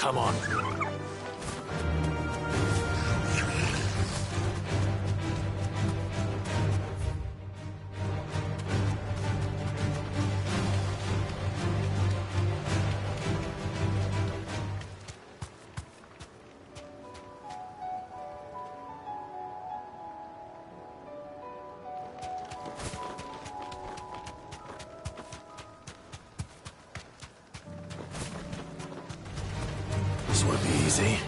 Come on. This won't be easy.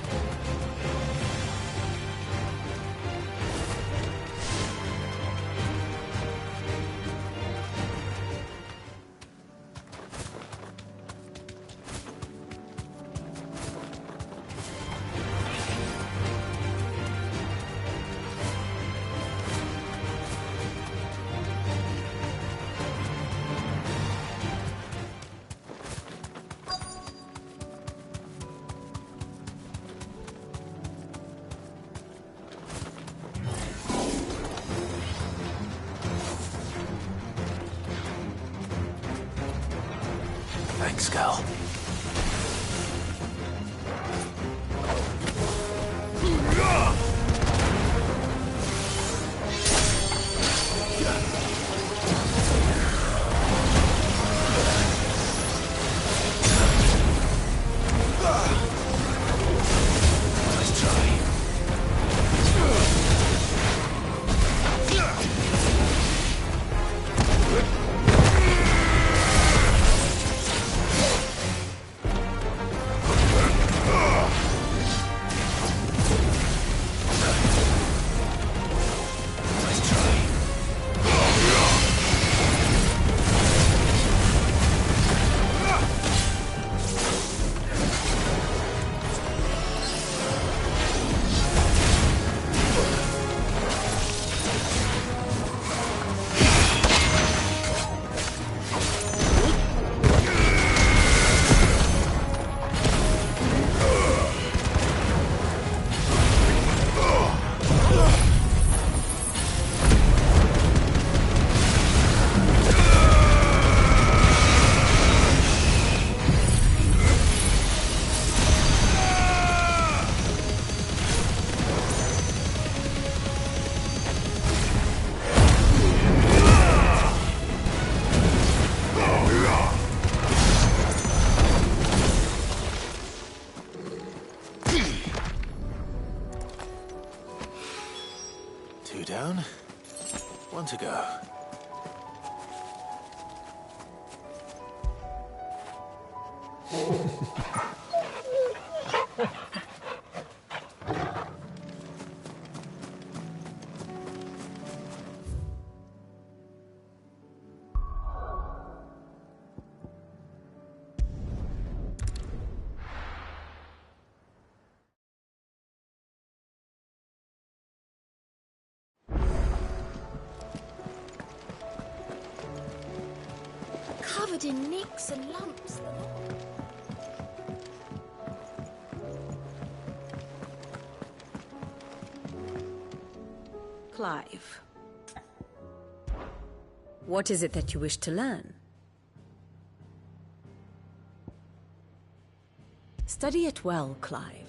Thanks, Cal. Nice try. Two down, one to go. Covered in nicks and lumps. Clive, what is it that you wish to learn? Study it well, Clive.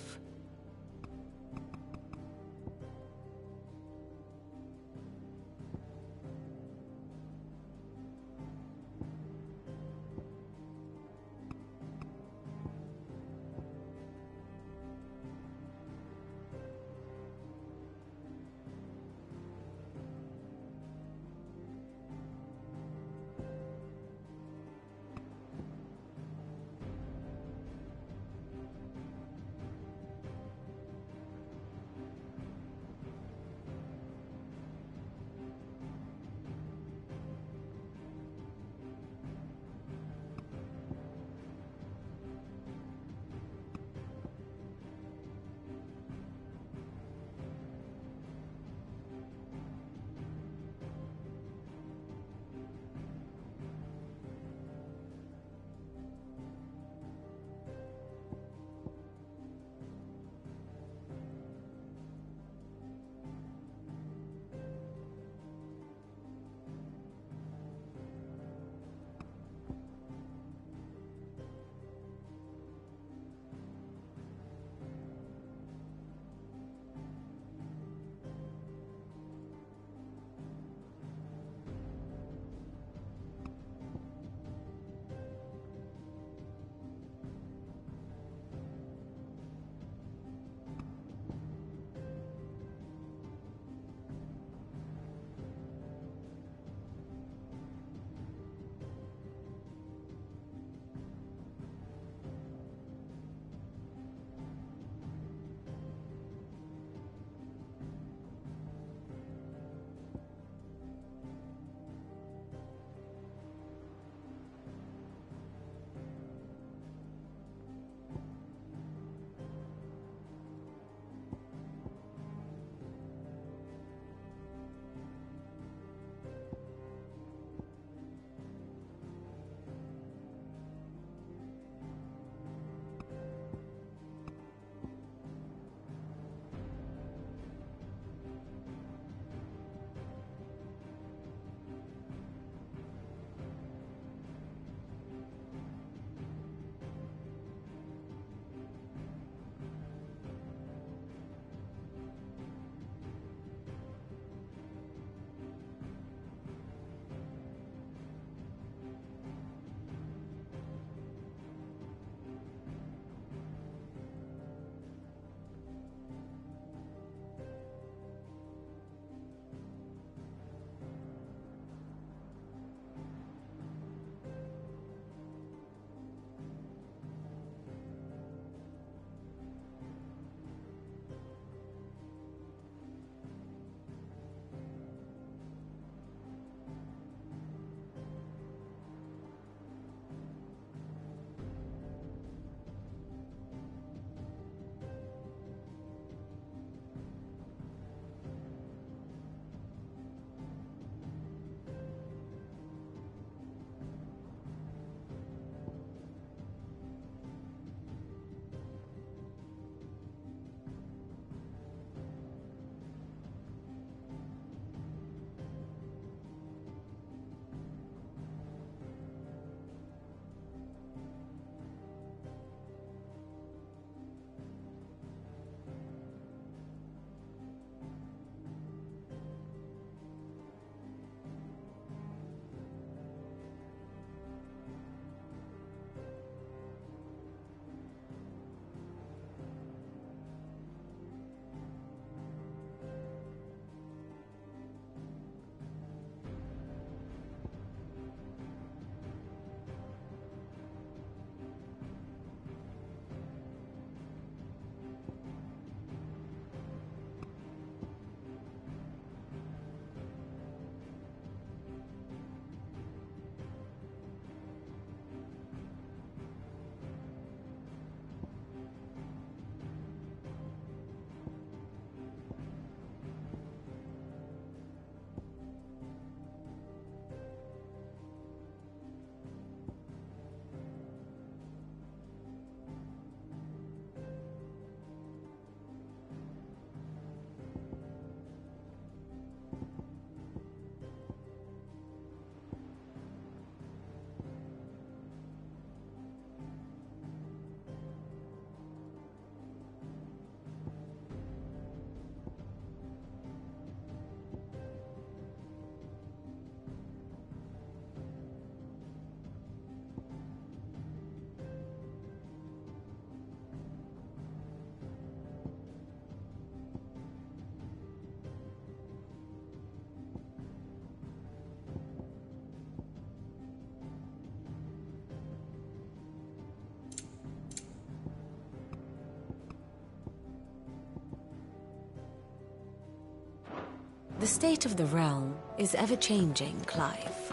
The state of the realm is ever-changing, Clive.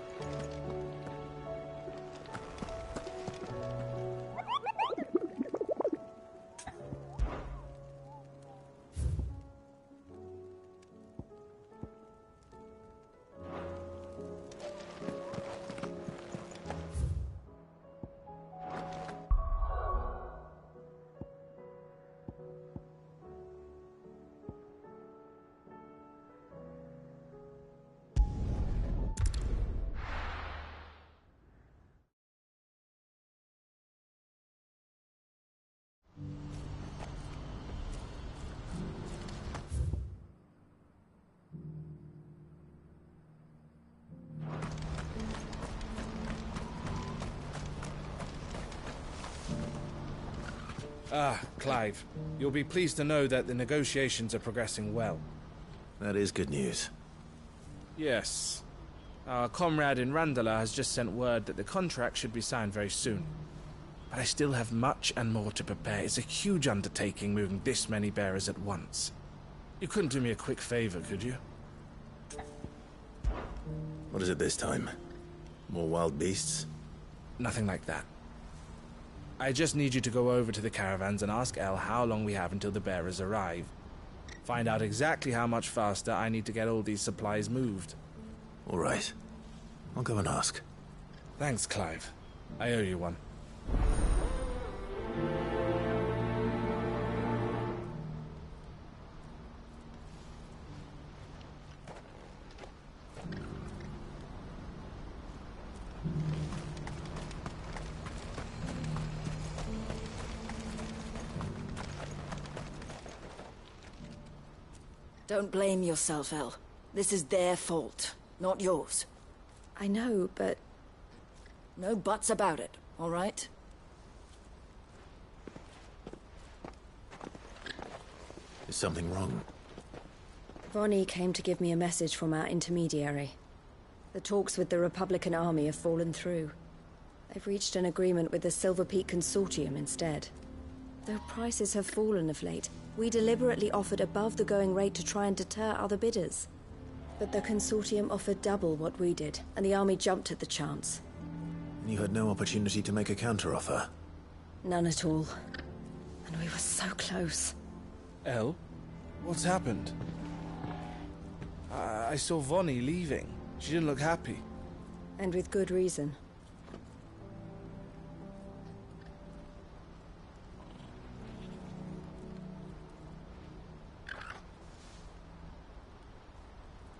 Clive, you'll be pleased to know that the negotiations are progressing well. That is good news. Yes. Our comrade in Randala has just sent word that the contract should be signed very soon. But I still have much and more to prepare. It's a huge undertaking moving this many bearers at once. You couldn't do me a quick favor, could you? What is it this time? More wild beasts? Nothing like that. I just need you to go over to the caravans and ask El how long we have until the bearers arrive. Find out exactly how much faster I need to get all these supplies moved. All right. I'll go and ask. Thanks, Clive. I owe you one. Don't blame yourself, El. This is their fault, not yours. I know, but... No buts about it, all right? Is something wrong? Vonnie came to give me a message from our intermediary. The talks with the Republican army have fallen through. They've reached an agreement with the Silver Peak Consortium instead. Though prices have fallen of late, we deliberately offered above the going rate to try and deter other bidders. But the Consortium offered double what we did, and the army jumped at the chance. And you had no opportunity to make a counteroffer? None at all. And we were so close. El? What's happened? I saw Vonnie leaving. She didn't look happy. And with good reason.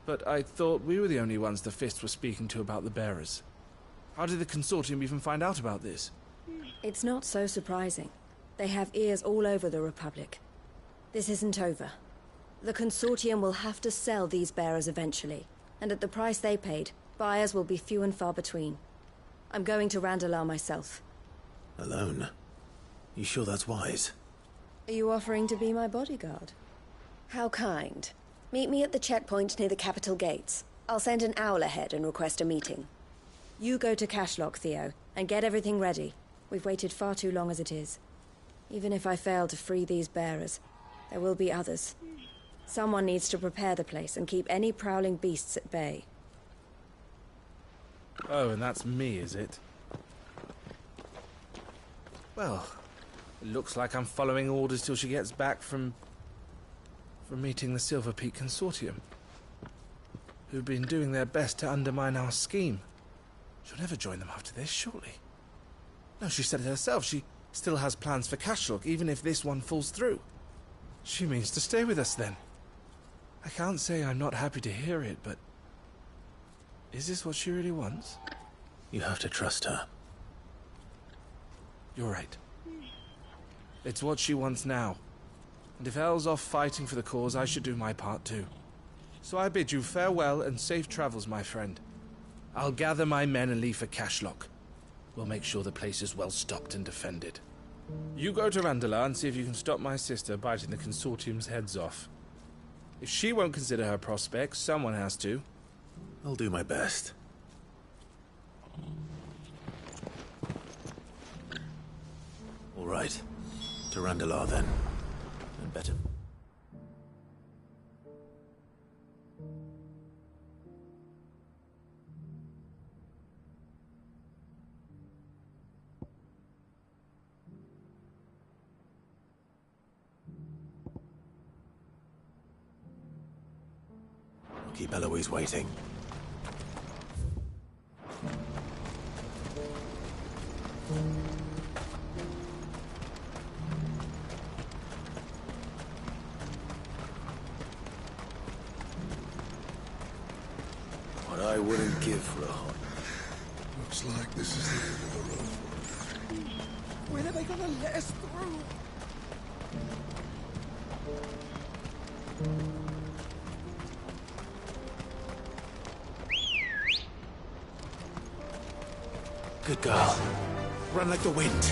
But I thought we were the only ones the Fist were speaking to about the bearers. How did the Consortium even find out about this? It's not so surprising. They have ears all over the Republic. This isn't over. The Consortium will have to sell these bearers eventually, and at the price they paid, buyers will be few and far between. I'm going to Randalar myself. Alone? You sure that's wise? Are you offering to be my bodyguard? How kind. Meet me at the checkpoint near the capital gates. I'll send an owl ahead and request a meeting. You go to Cashlock, Theo, and get everything ready. We've waited far too long as it is. Even if I fail to free these bearers, there will be others. Someone needs to prepare the place and keep any prowling beasts at bay. Oh, and that's me, is it? Well, it looks like I'm following orders till she gets back from meeting the Silver Peak Consortium, who've been doing their best to undermine our scheme. She'll never join them after this, surely. No, she said it herself. She still has plans for Cashlock, even if this one falls through. She means to stay with us, then. I can't say I'm not happy to hear it, but... is this what she really wants? You have to trust her. You're right. It's what she wants now. And if Elle's off fighting for the cause, I should do my part too. So I bid you farewell and safe travels, my friend. I'll gather my men and leave for Cashlock. We'll make sure the place is well stocked and defended. You go to Randalar and see if you can stop my sister biting the Consortium's heads off. If she won't consider her prospects, someone has to. I'll do my best. All right. To Randalar, then. And better... Keep Eloise waiting. What I wouldn't give for a hot. Looks like this is the end of the road for us. When are they gonna let us through? Good girl. Run like the wind.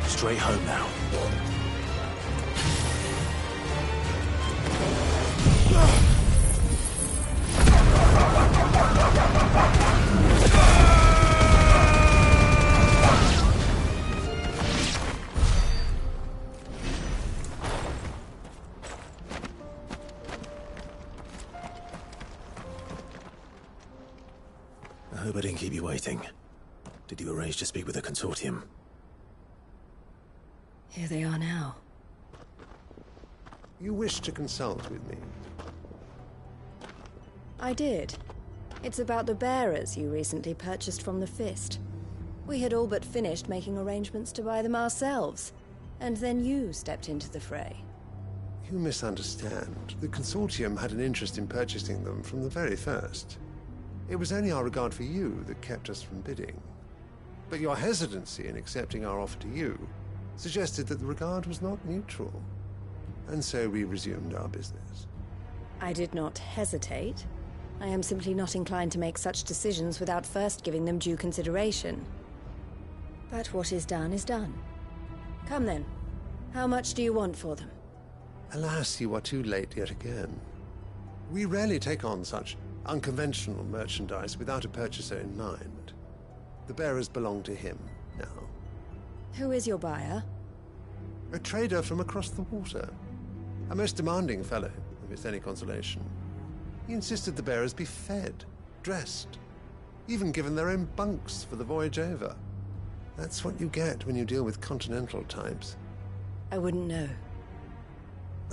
Straight home now. I hope I didn't keep you waiting. Did you arrange to speak with the consortium? Here they are now. You wish to consult with me? I did. It's about the bearers you recently purchased from the Fist. We had all but finished making arrangements to buy them ourselves, and then you stepped into the fray. You misunderstand. The consortium had an interest in purchasing them from the very first. It was only our regard for you that kept us from bidding. But your hesitancy in accepting our offer to you suggested that the regard was not mutual. And so we resumed our business. I did not hesitate. I am simply not inclined to make such decisions without first giving them due consideration. But what is done is done. Come then. How much do you want for them? Alas, you are too late yet again. We rarely take on such unconventional merchandise without a purchaser in mind. The bearers belong to him now. Who is your buyer? A trader from across the water. A most demanding fellow, if it's any consolation. He insisted the bearers be fed, dressed, even given their own bunks for the voyage over. That's what you get when you deal with continental types. I wouldn't know.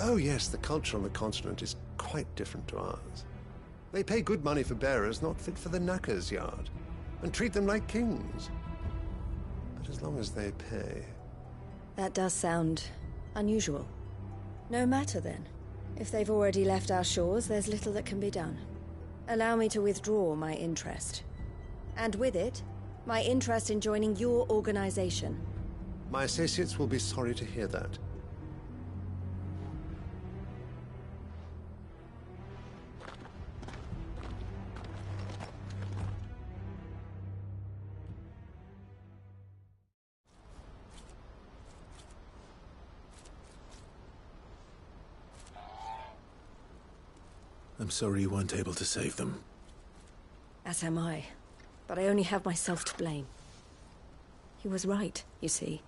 Oh yes, the culture on the continent is quite different to ours. They pay good money for bearers not fit for the knacker's yard, and treat them like kings. But as long as they pay... That does sound unusual. No matter then. If they've already left our shores, there's little that can be done. Allow me to withdraw my interest. And with it, my interest in joining your organization. My associates will be sorry to hear that. I'm sorry you weren't able to save them. As am I. But I only have myself to blame. He was right, you see.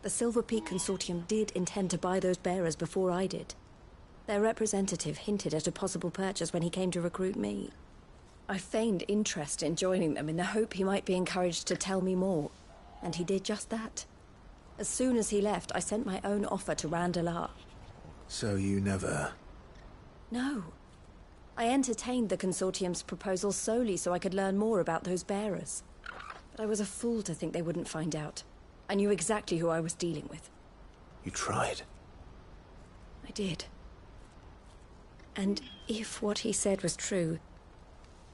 The Silver Peak Consortium did intend to buy those bearers before I did. Their representative hinted at a possible purchase when he came to recruit me. I feigned interest in joining them in the hope he might be encouraged to tell me more. And he did just that. As soon as he left, I sent my own offer to Randalar. So you never... No. I entertained the Consortium's proposal solely so I could learn more about those bearers. But I was a fool to think they wouldn't find out. I knew exactly who I was dealing with. You tried. I did. And if what he said was true,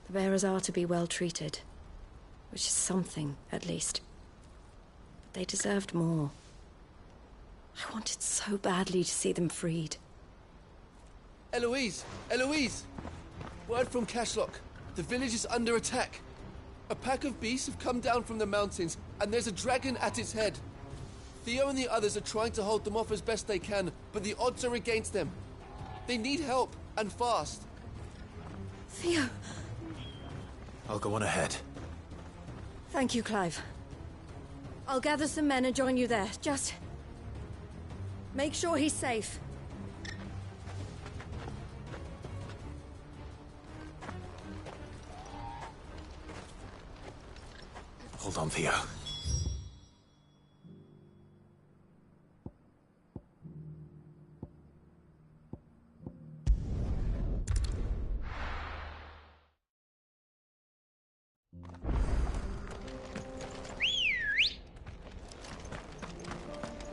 the bearers are to be well treated. Which is something, at least. But they deserved more. I wanted so badly to see them freed. Eloise! Eloise! Word from Cashlock. The village is under attack. A pack of beasts have come down from the mountains, and there's a dragon at its head. Theo and the others are trying to hold them off as best they can, but the odds are against them. They need help, and fast. Theo! I'll go on ahead. Thank you, Clive. I'll gather some men and join you there. Just... make sure he's safe. Hold on, Theo.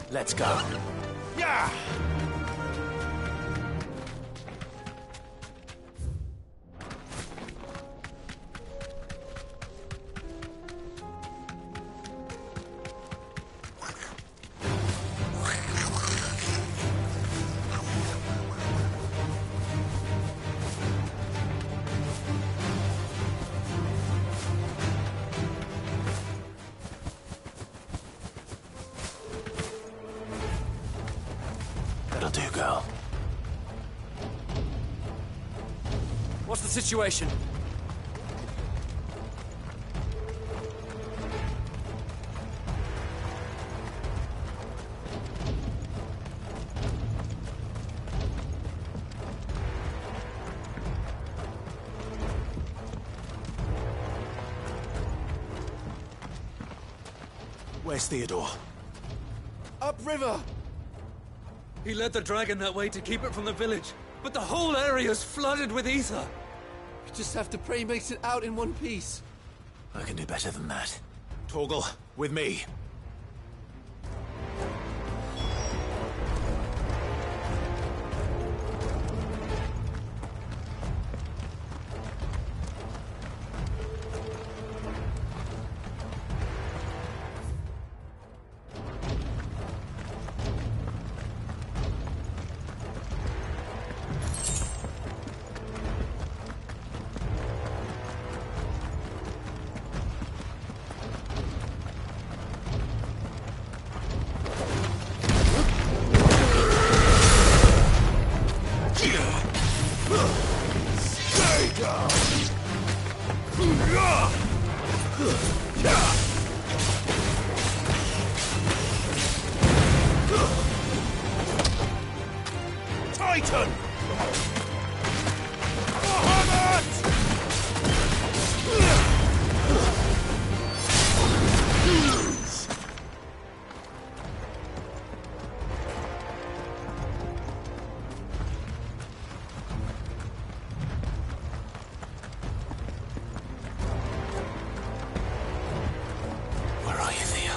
Let's go. Yeah! That'll do, girl. What's the situation? Where's Theodore? Upriver! He led the dragon that way to keep it from the village, but the whole area's flooded with ether. We just have to pray he makes it out in one piece. I can do better than that. Torgal, with me. Titan! Where are you, Theo?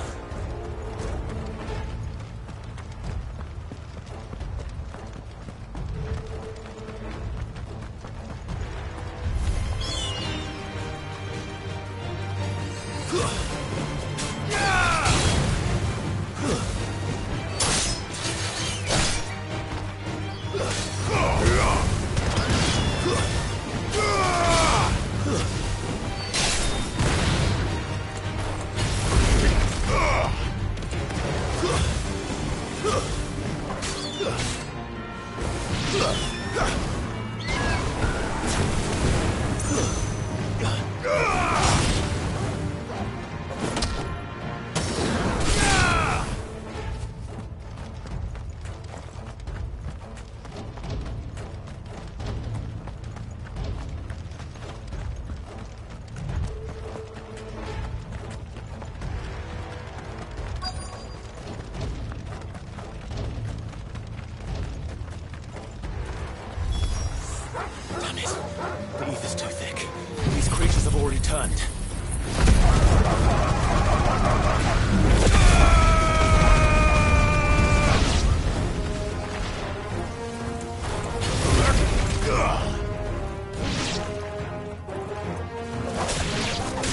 The ether's too thick. These creatures have already turned.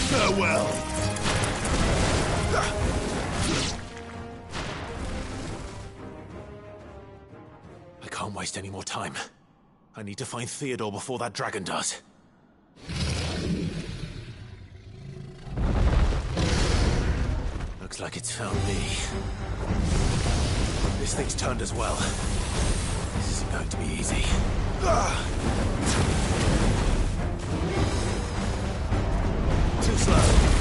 Farewell. I can't waste any more time. I need to find Theodore before that dragon does. Looks like it's found me. This thing's turned as well. This isn't going to be easy. Too slow.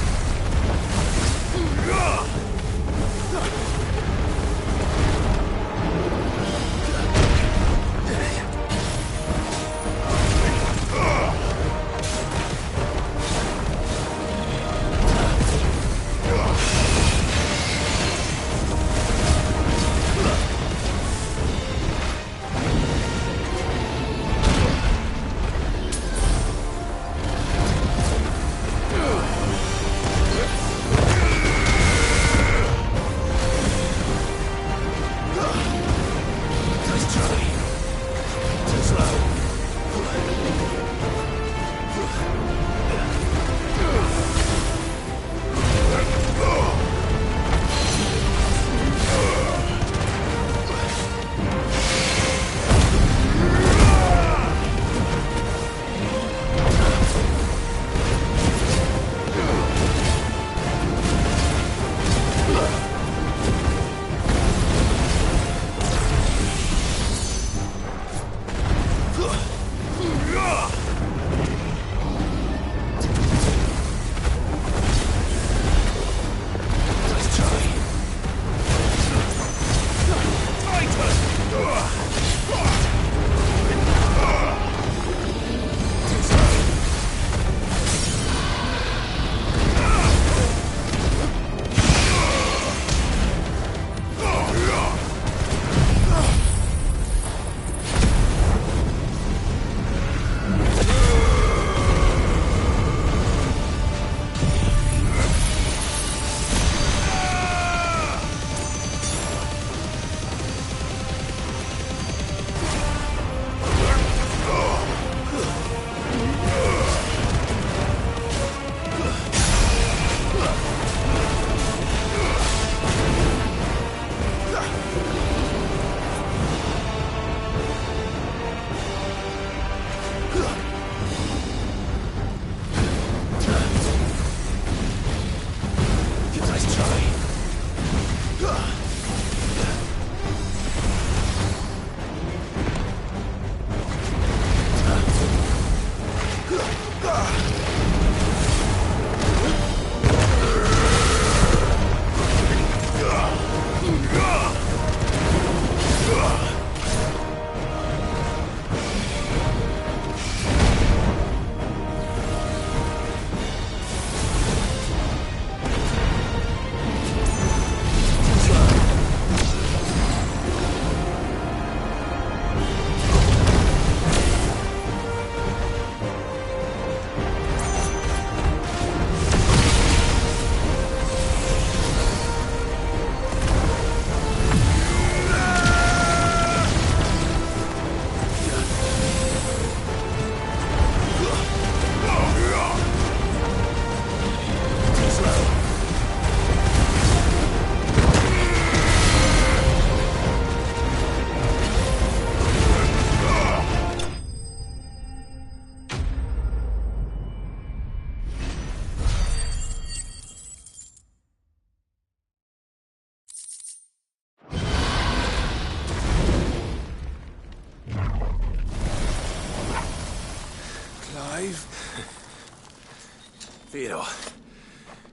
Theodore,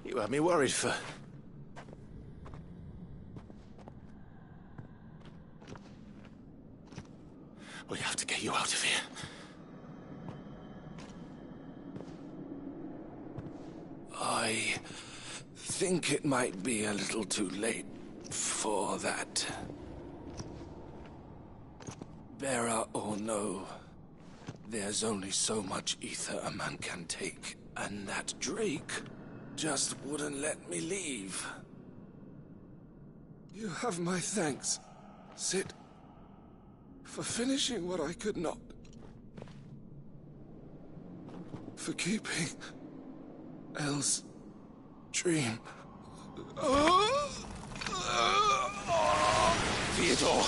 you had me worried for... We have to get you out of here. I think it might be a little too late for that. Bearer or no, There's only so much ether a man can take, and that Drake just wouldn't let me leave. You have my thanks, Sid, for finishing what I could not. For keeping Elle's dream. Theodore!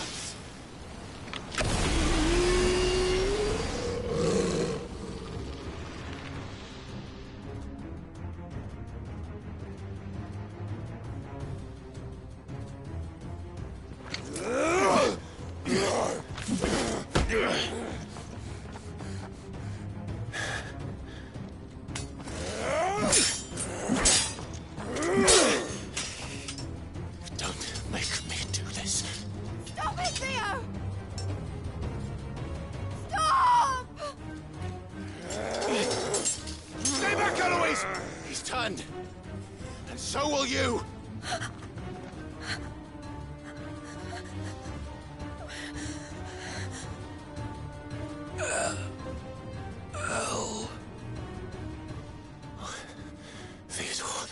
Don't make me do this. Stop it, Theo! Stop! Stay back, Eloise! He's turned. And so will you! Elle. Theodore.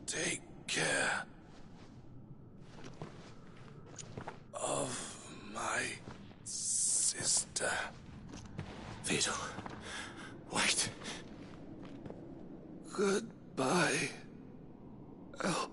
Take care of my sister. Theodore. Wait. Goodbye, Elle.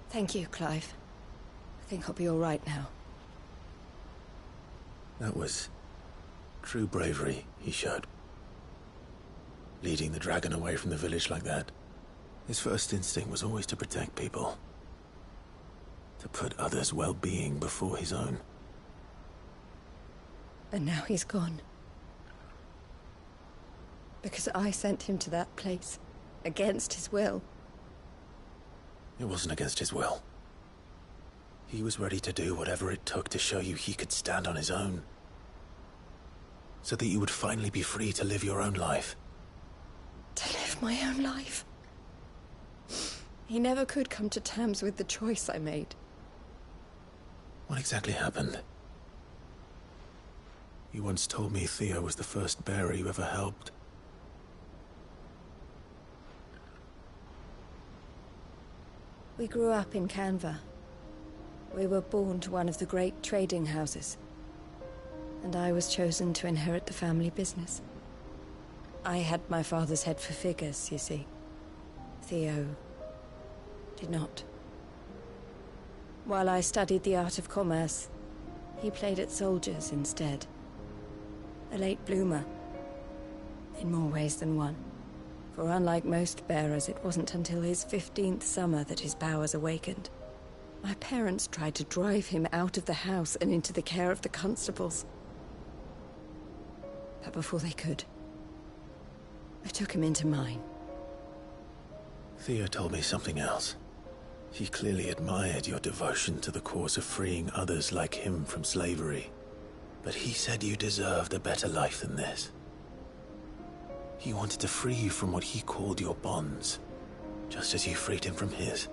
Thank you, Clive. I think I'll be all right now. That was true bravery he showed. Leading the dragon away from the village like that. His first instinct was always to protect people. To put others' well-being before his own. And now he's gone. Because I sent him to that place. Against his will. It wasn't against his will. He was ready to do whatever it took to show you he could stand on his own. So that you would finally be free to live your own life. To live my own life? He never could come to terms with the choice I made. What exactly happened? You once told me Theo was the first bearer you ever helped. We grew up in Canva. We were born to one of the great trading houses. And I was chosen to inherit the family business. I had my father's head for figures, you see. Theo did not. While I studied the art of commerce, he played at soldiers instead. A late bloomer. In more ways than one. For unlike most bearers, it wasn't until his 15th summer that his powers awakened. My parents tried to drive him out of the house and into the care of the constables. But before they could, I took him into mine. Theo told me something else. He clearly admired your devotion to the cause of freeing others like him from slavery. But he said you deserved a better life than this. He wanted to free you from what he called your bonds, just as you freed him from his.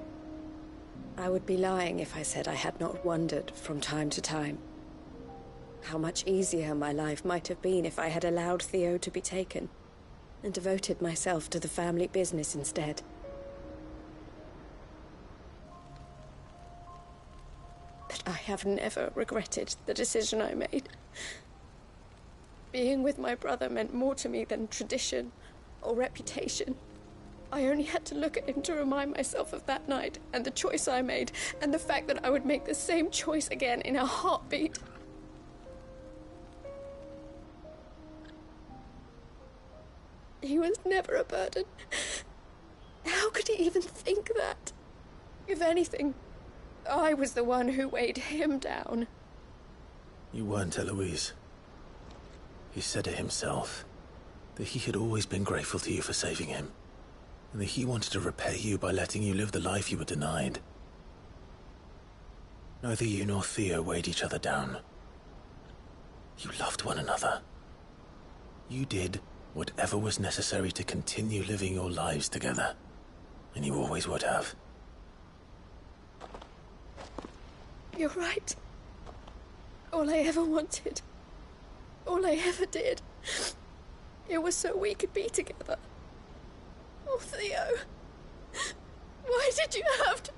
I would be lying if I said I had not wondered from time to time how much easier my life might have been if I had allowed Theo to be taken and devoted myself to the family business instead. But I have never regretted the decision I made. Being with my brother meant more to me than tradition or reputation. I only had to look at him to remind myself of that night and the choice I made, and the fact that I would make the same choice again in a heartbeat. He was never a burden. How could he even think that? If anything, I was the one who weighed him down. You weren't, Eloise. He said it himself, that he had always been grateful to you for saving him, and that he wanted to repay you by letting you live the life you were denied. Neither you nor Theo weighed each other down. You loved one another. You did whatever was necessary to continue living your lives together, and you always would have. You're right. All I ever wanted, all I ever did, it was so we could be together. Oh, Theo, why did you have to...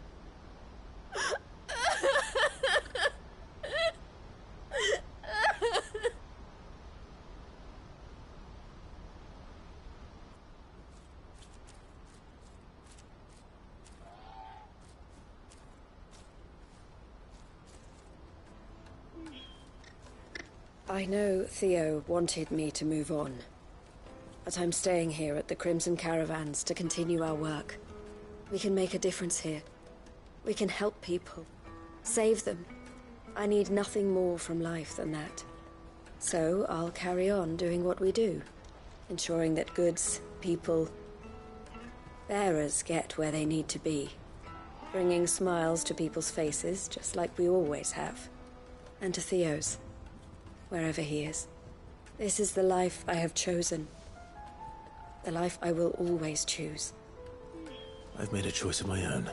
I know Theo wanted me to move on, but I'm staying here at the Crimson Caravans to continue our work. We can make a difference here. We can help people, save them. I need nothing more from life than that. So I'll carry on doing what we do, ensuring that goods, people, bearers get where they need to be, bringing smiles to people's faces just like we always have, and to Theo's. Wherever he is. This is the life I have chosen. The life I will always choose. I've made a choice of my own.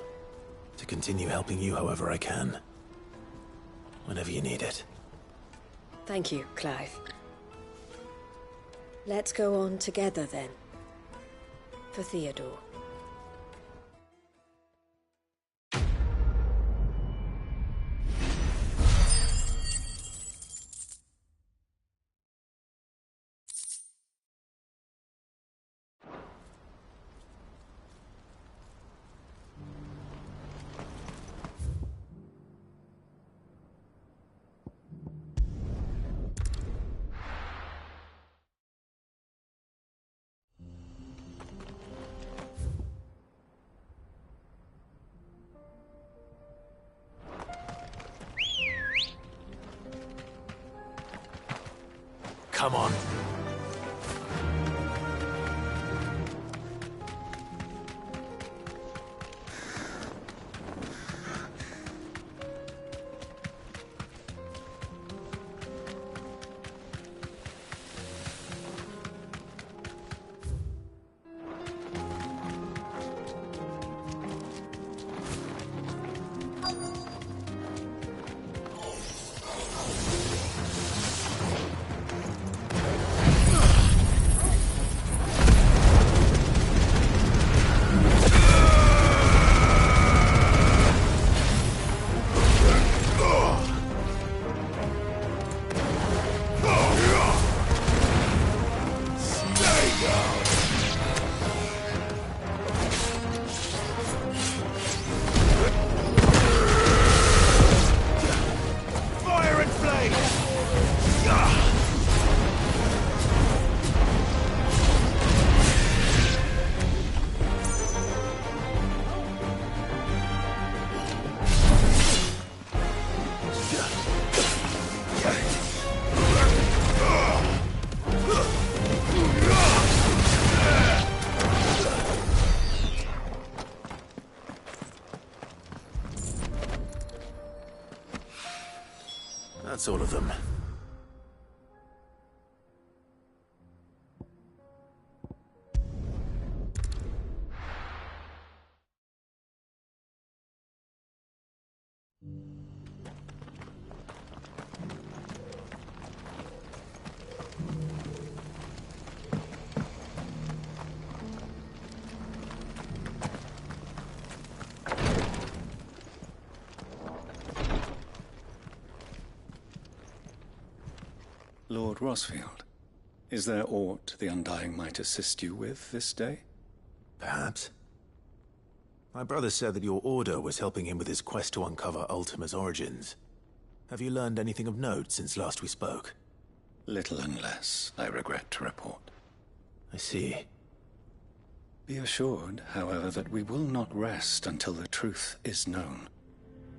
To continue helping you however I can. Whenever you need it. Thank you, Clive. Let's go on together then. For Theodore. Come on. That's all of them. Lord Rosfield, is there aught the Undying might assist you with this day? Perhaps. My brother said that your order was helping him with his quest to uncover Ultima's origins. Have you learned anything of note since last we spoke? Little and less, I regret to report. I see. Be assured, however, that we will not rest until the truth is known.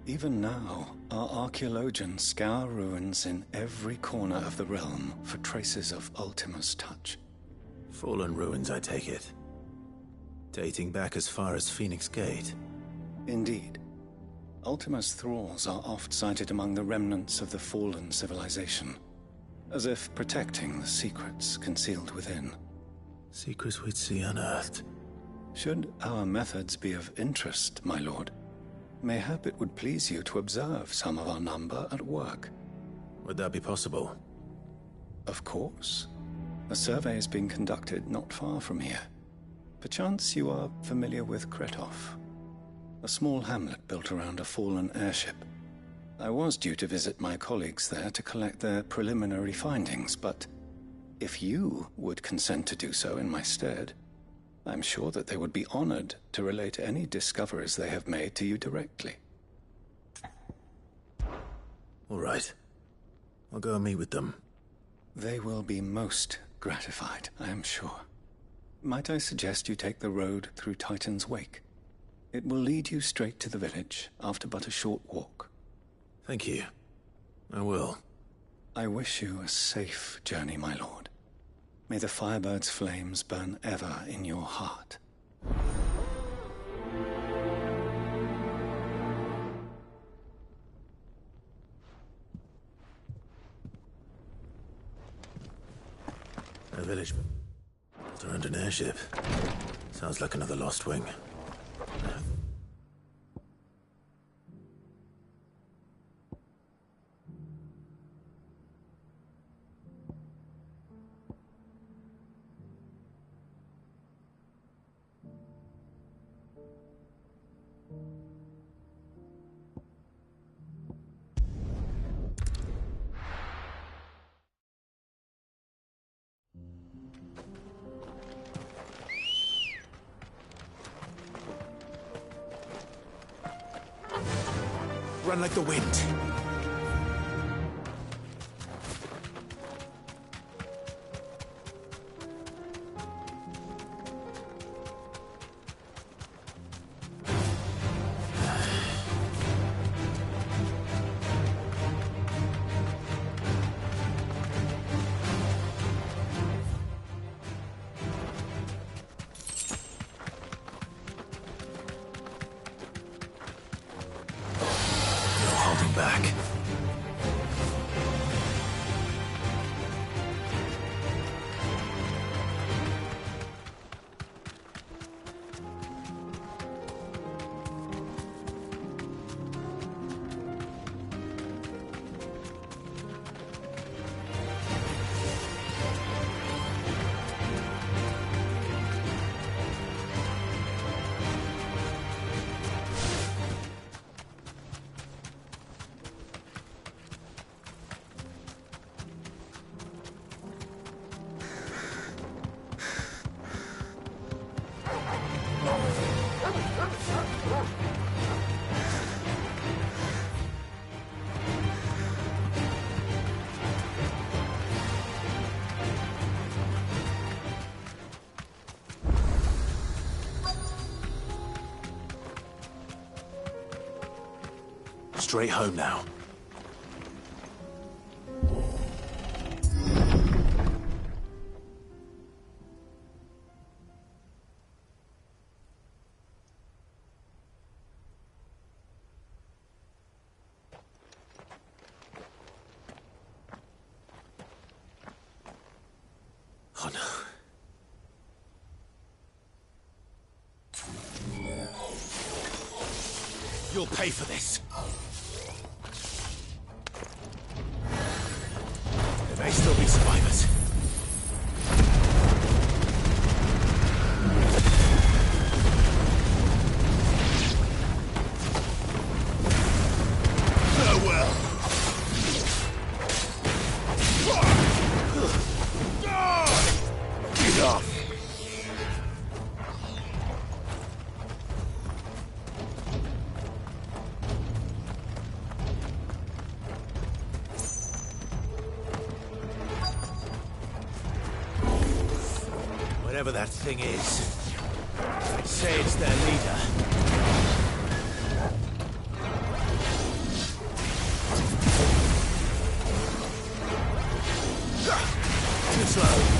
Even now, our archaeologians scour ruins in every corner of the realm for traces of Ultima's touch. Fallen ruins, I take it. Dating back as far as Phoenix Gate. Indeed. Ultima's thralls are oft sighted among the remnants of the fallen civilization, as if protecting the secrets concealed within. Secrets we'd see unearthed. Should our methods be of interest, my lord, mayhap it would please you to observe some of our number at work. Would that be possible? Of course. A survey is being conducted not far from here. Perchance you are familiar with Kretov, a small hamlet built around a fallen airship. I was due to visit my colleagues there to collect their preliminary findings, but if you would consent to do so in my stead, I'm sure that they would be honored to relate any discoveries they have made to you directly. All right. I'll go and meet with them. They will be most gratified, I am sure. Might I suggest you take the road through Titan's Wake? It will lead you straight to the village after but a short walk. Thank you. I will. I wish you a safe journey, my lord. May the Firebird's flames burn ever in your heart. A village built around an airship. Sounds like another Lost Wing. Run like the wind. Back. Straight home now. Oh no. You'll pay for this. There may still be survivors. Farewell. Whatever that thing is, say it's their leader. Too slow.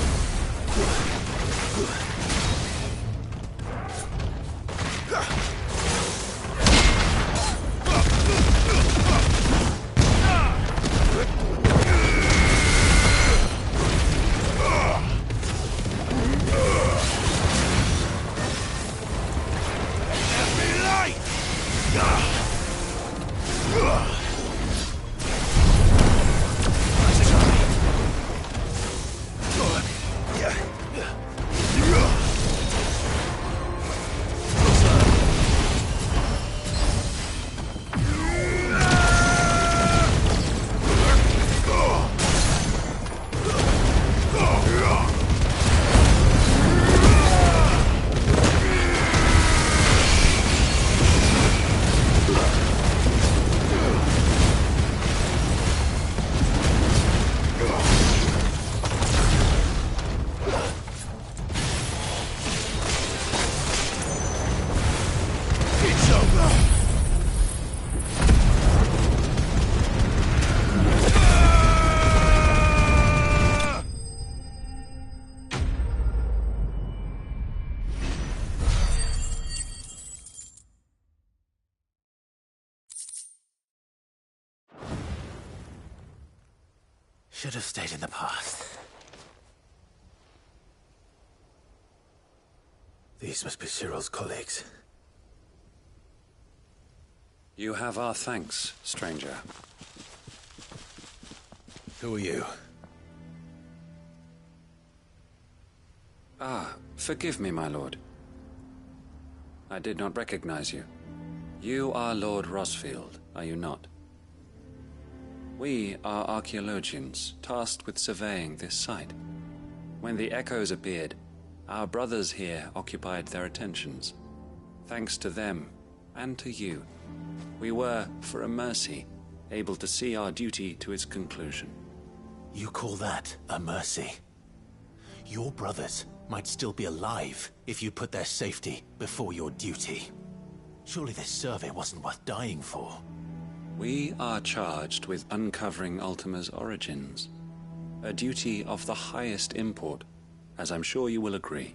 Should have stayed in the past. These must be Cyril's colleagues. You have our thanks, stranger. Who are you? Ah, forgive me, my lord. I did not recognize you. You are Lord Rosfield, are you not? We are archaeologians, tasked with surveying this site. When the echoes appeared, our brothers here occupied their attentions. Thanks to them, and to you, we were, for a mercy, able to see our duty to its conclusion. You call that a mercy? Your brothers might still be alive if you put their safety before your duty. Surely this survey wasn't worth dying for. We are charged with uncovering Ultima's origins. A duty of the highest import, as I'm sure you will agree.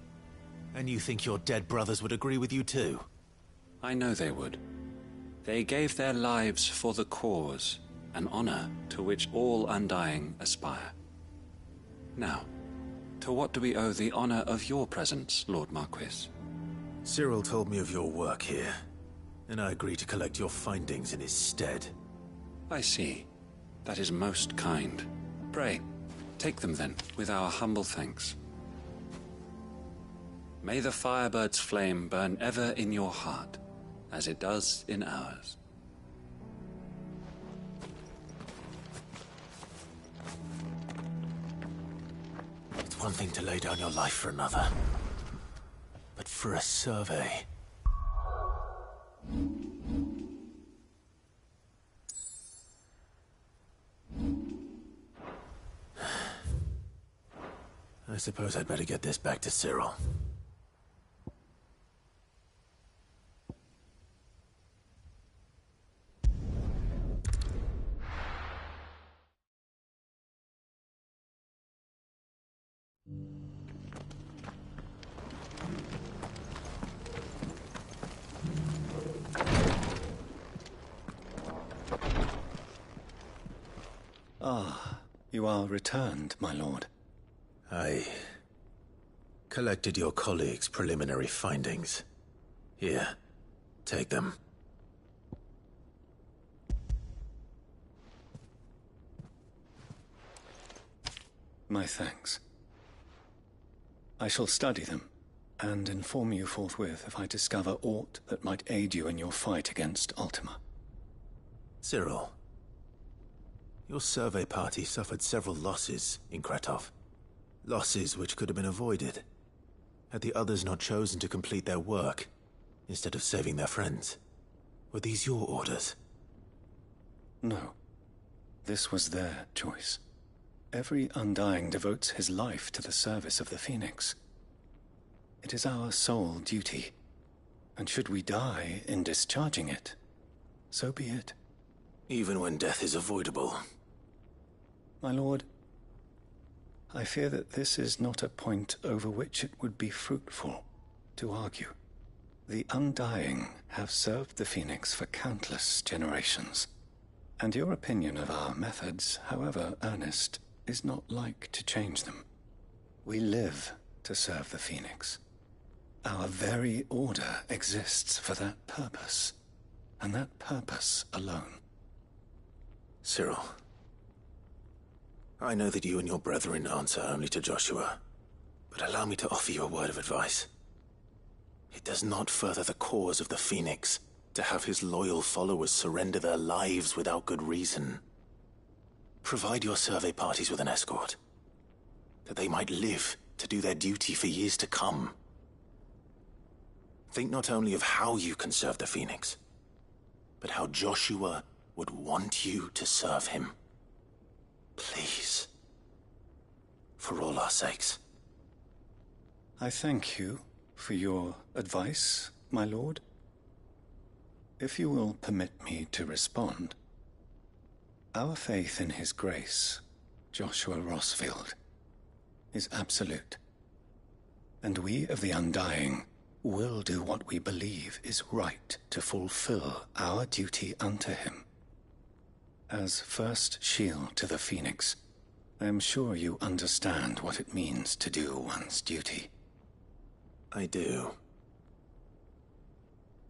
And you think your dead brothers would agree with you too? I know they would. They gave their lives for the cause, an honor to which all Undying aspire. Now, to what do we owe the honor of your presence, Lord Marquis? Cyril told me of your work here, and I agreed to collect your findings in his stead. I see. That is most kind. Pray, take them then, with our humble thanks. May the Firebird's flame burn ever in your heart, as it does in ours. It's one thing to lay down your life for another, but for a survey... I suppose I'd better get this back to Cyril. Ah, you are returned, my lord. I collected your colleagues' preliminary findings. Here, take them. My thanks. I shall study them, and inform you forthwith if I discover aught that might aid you in your fight against Ultima. Cyril, your survey party suffered several losses in Kretov. Losses which could have been avoided, had the others not chosen to complete their work, instead of saving their friends. Were these your orders? No. This was their choice. Every Undying devotes his life to the service of the Phoenix. It is our sole duty, and should we die in discharging it, so be it. Even when death is avoidable. My lord, I fear that this is not a point over which it would be fruitful to argue. The Undying have served the Phoenix for countless generations, and your opinion of our methods, however earnest, is not like to change them. We live to serve the Phoenix. Our very order exists for that purpose, and that purpose alone. Cyril, I know that you and your brethren answer only to Joshua, but allow me to offer you a word of advice. It does not further the cause of the Phoenix to have his loyal followers surrender their lives without good reason. Provide your survey parties with an escort, that they might live to do their duty for years to come. Think not only of how you can serve the Phoenix, but how Joshua would want you to serve him. Please. For all our sakes. I thank you for your advice, my lord. If you will permit me to respond, our faith in his grace, Joshua Rossfield, is absolute. And we of the Undying will do what we believe is right to fulfill our duty unto him. As first shield to the Phoenix, I am sure you understand what it means to do one's duty. I do.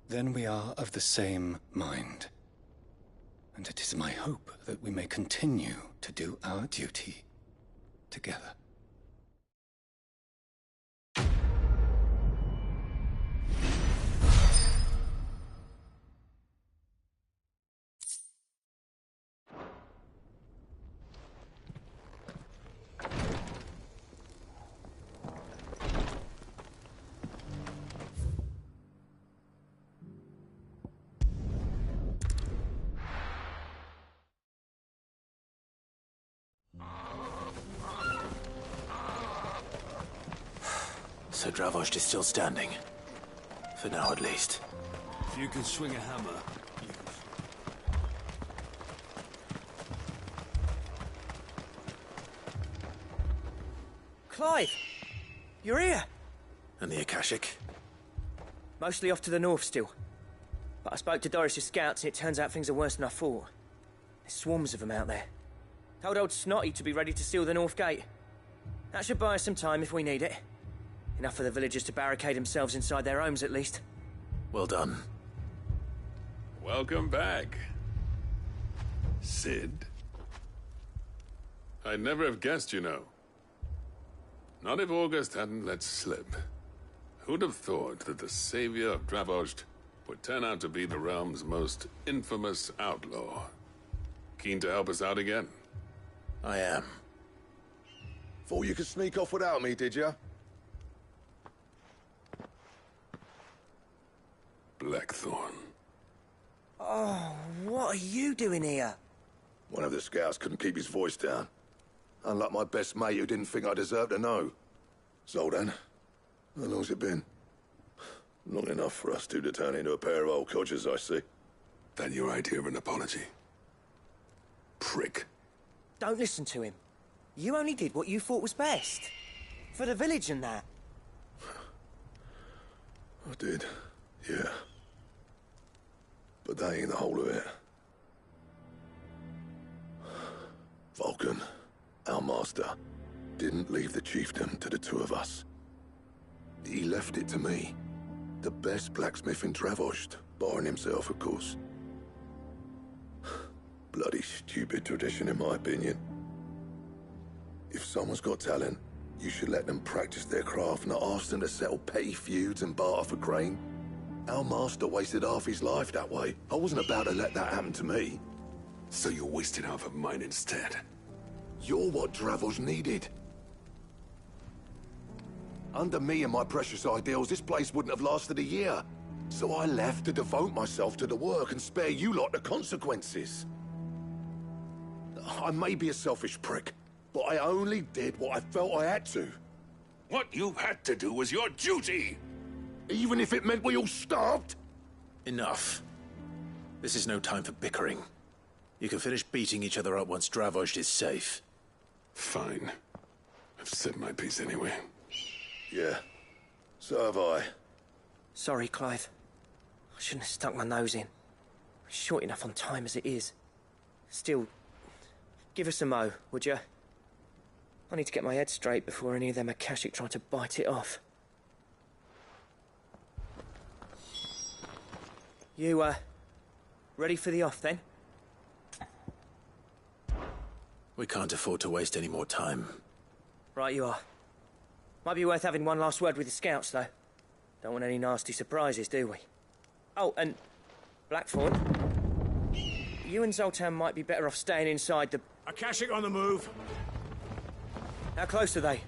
Then we are of the same mind. And it is my hope that we may continue to do our duty together. So Dravost is still standing. For now, at least. If you can swing a hammer, you... Clive! You're here! And the Akashic? Mostly off to the north still. But I spoke to Doris's scouts and it turns out things are worse than I thought. There's swarms of them out there. Told old Snotty to be ready to seal the north gate. That should buy us some time if we need it. Enough for the villagers to barricade themselves inside their homes, at least. Well done. Welcome back, Sid. I'd never have guessed, you know. Not if August hadn't let slip. Who'd have thought that the savior of Dravost would turn out to be the realm's most infamous outlaw? Keen to help us out again? I am. Thought you could sneak off without me, did you? Blackthorn. Oh, what are you doing here? One of the scouts couldn't keep his voice down. Unlike my best mate who didn't think I deserved to know. Zoldan, how long's it been? Long enough for us two to turn into a pair of old codgers, I see. That your idea of an apology? Prick. Don't listen to him. You only did what you thought was best. For the village and that. I did, yeah. But that ain't the whole of it. Vulcan, our master, didn't leave the chiefdom to the two of us. He left it to me. The best blacksmith in Dravost, barring himself, of course. Bloody stupid tradition, in my opinion. If someone's got talent, you should let them practice their craft, not ask them to settle petty feuds and barter for grain. Our master wasted half his life that way. I wasn't about to let that happen to me. So you wasted half of mine instead? You're what Dravost needed. Under me and my precious ideals, this place wouldn't have lasted a year. So I left to devote myself to the work and spare you lot the consequences. I may be a selfish prick, but I only did what I felt I had to. What you had to do was your duty! Even if it meant we all starved? Enough. This is no time for bickering. You can finish beating each other up once Dravozd is safe. Fine. I've said my piece anyway. Yeah. So have I. Sorry, Clive. I shouldn't have stuck my nose in. We're short enough on time as it is. Still, give us a mo, would you? I need to get my head straight before any of them Akashic try to bite it off. You, ready for the off, then? We can't afford to waste any more time. Right you are. Might be worth having one last word with the scouts, though. Don't want any nasty surprises, do we? Oh, and Blackthorn, you and Zoltan might be better off staying inside the... Akashic on the move. How close are they?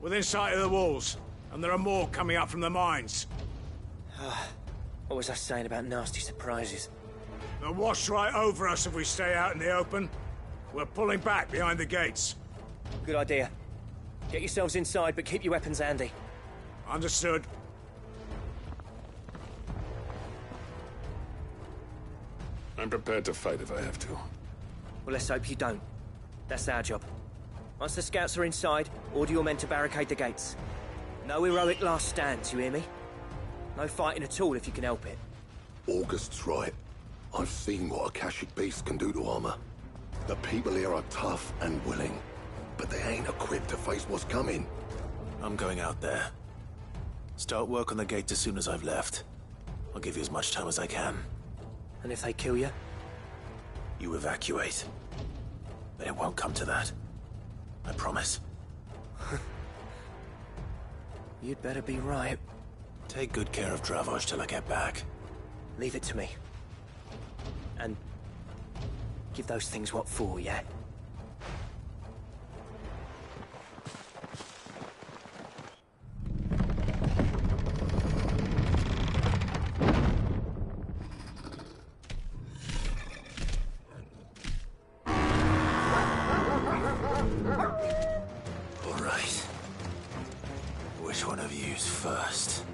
Within sight of the walls, and there are more coming up from the mines. What was I saying about nasty surprises? They'll wash right over us if we stay out in the open. We're pulling back behind the gates. Good idea. Get yourselves inside, but keep your weapons handy. Understood. I'm prepared to fight if I have to. Well, let's hope you don't. That's our job. Once the scouts are inside, order your men to barricade the gates. No heroic last stands, you hear me? No fighting at all if you can help it. August's right. I've seen what Akashic beasts can do to armor. The people here are tough and willing, but they ain't equipped to face what's coming. I'm going out there. Start work on the gate as soon as I've left. I'll give you as much time as I can. And if they kill you? You evacuate. But it won't come to that. I promise. You'd better be right. Take good care of Dravozd till I get back. Leave it to me. And give those things what for, yeah? All right. Which one of you's first?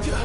Yeah.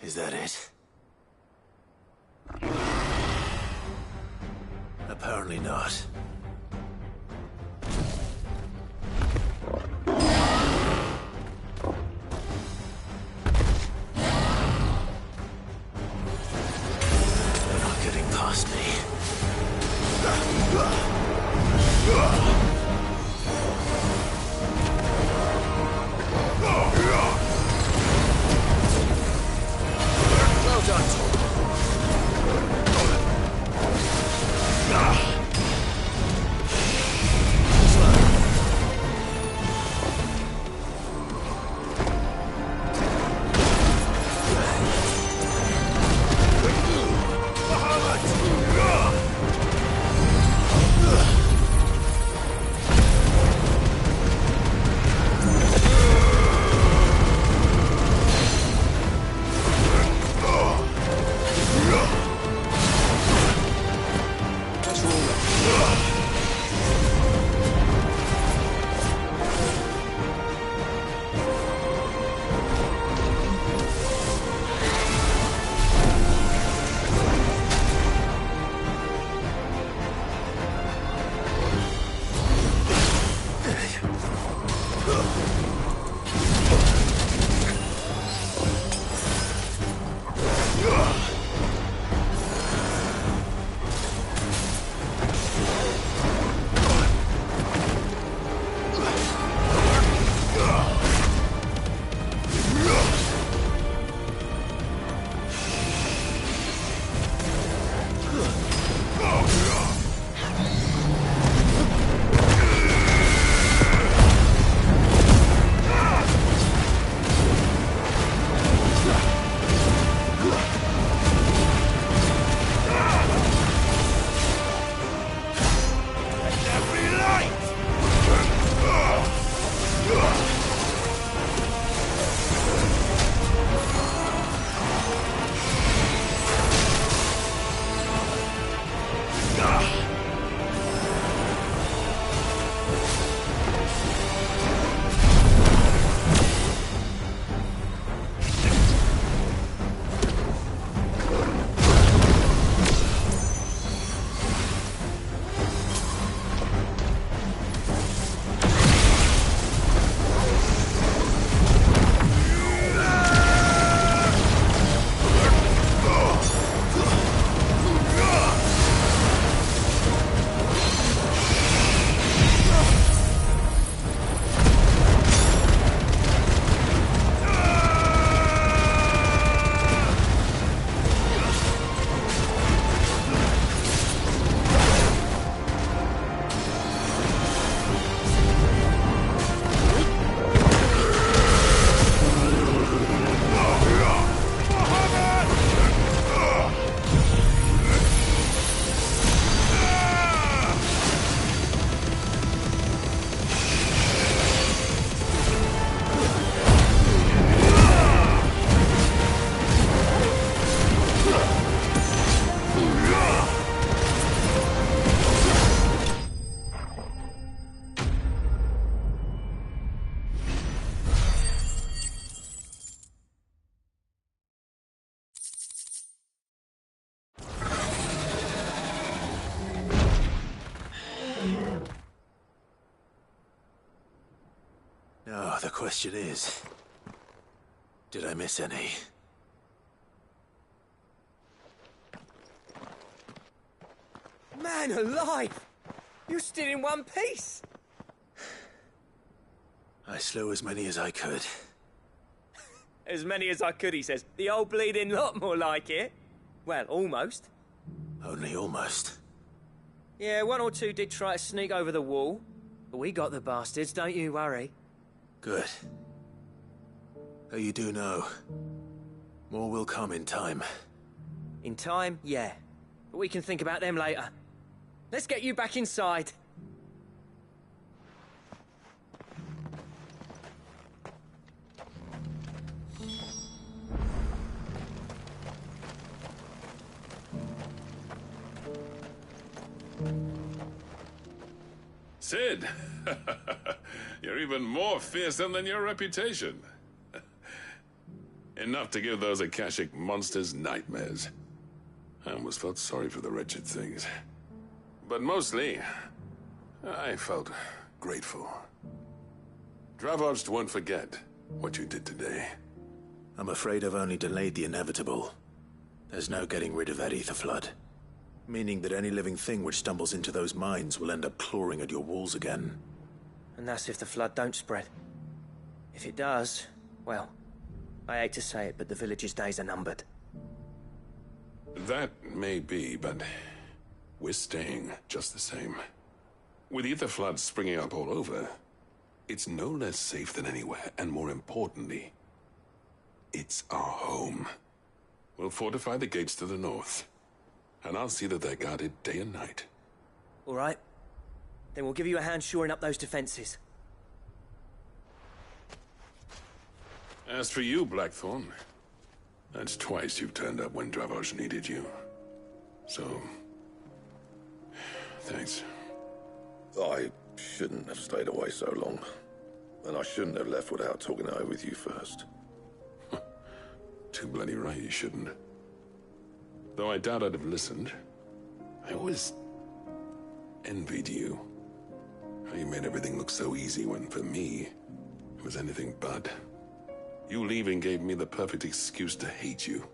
Is that it? Apparently not. They're not getting past me. Well done, Tom. Now, the question is, did I miss any? Man alive! You're still in one piece! I slew as many as I could. As many as I could, he says. The old bleeding lot, more like it. Well, almost. Only almost. Yeah, one or two did try to sneak over the wall. But we got the bastards, don't you worry. Good. Though you do know, more will come in time. In time, yeah. But we can think about them later. Let's get you back inside. Sid! You're even more fearsome than your reputation. Enough to give those Akashic monsters nightmares. I almost felt sorry for the wretched things. But mostly, I felt grateful. Dravojst won't forget what you did today. I'm afraid I've only delayed the inevitable. There's no getting rid of that ether flood. Meaning that any living thing which stumbles into those mines will end up clawing at your walls again. And that's if the flood don't spread. If it does, well, I hate to say it, but the village's days are numbered. That may be, but we're staying just the same. With ether floods springing up all over, it's no less safe than anywhere, and more importantly, it's our home. We'll fortify the gates to the north, and I'll see that they're guarded day and night. All right. Then we'll give you a hand shoring up those defenses. As for you, Blackthorn, that's twice you've turned up when Dravoj needed you. So, thanks. I shouldn't have stayed away so long. And I shouldn't have left without talking it over with you first. Too bloody right you shouldn't. Though I doubt I'd have listened. I always envied you. How you made everything look so easy when, for me, it was anything but. You leaving gave me the perfect excuse to hate you.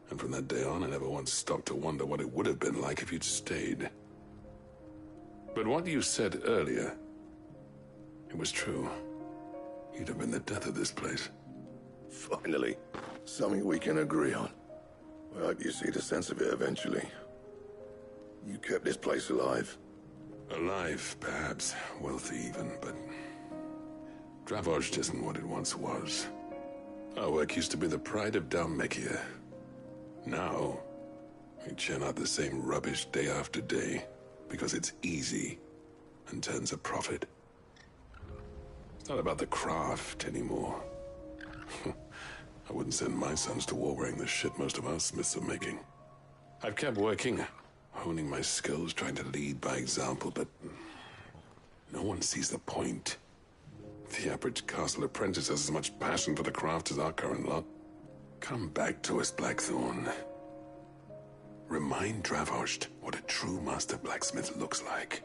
And from that day on, I never once stopped to wonder what it would have been like if you'd stayed. But what you said earlier, it was true. You'd have been the death of this place. Finally, something we can agree on. I hope you see the sense of it eventually. You kept this place alive. Alive, perhaps. Wealthy even, but Dravoj isn't what it once was. Our work used to be the pride of Dalmekia. Now, we churn out the same rubbish day after day because it's easy and turns a profit. It's not about the craft anymore. I wouldn't send my sons to war wearing the shit most of our smiths are making. I've kept working, honing my skills, trying to lead by example, but no one sees the point. The average castle apprentice has as much passion for the craft as our current lot. Come back to us, Blackthorn. Remind Dravoj what a true master blacksmith looks like.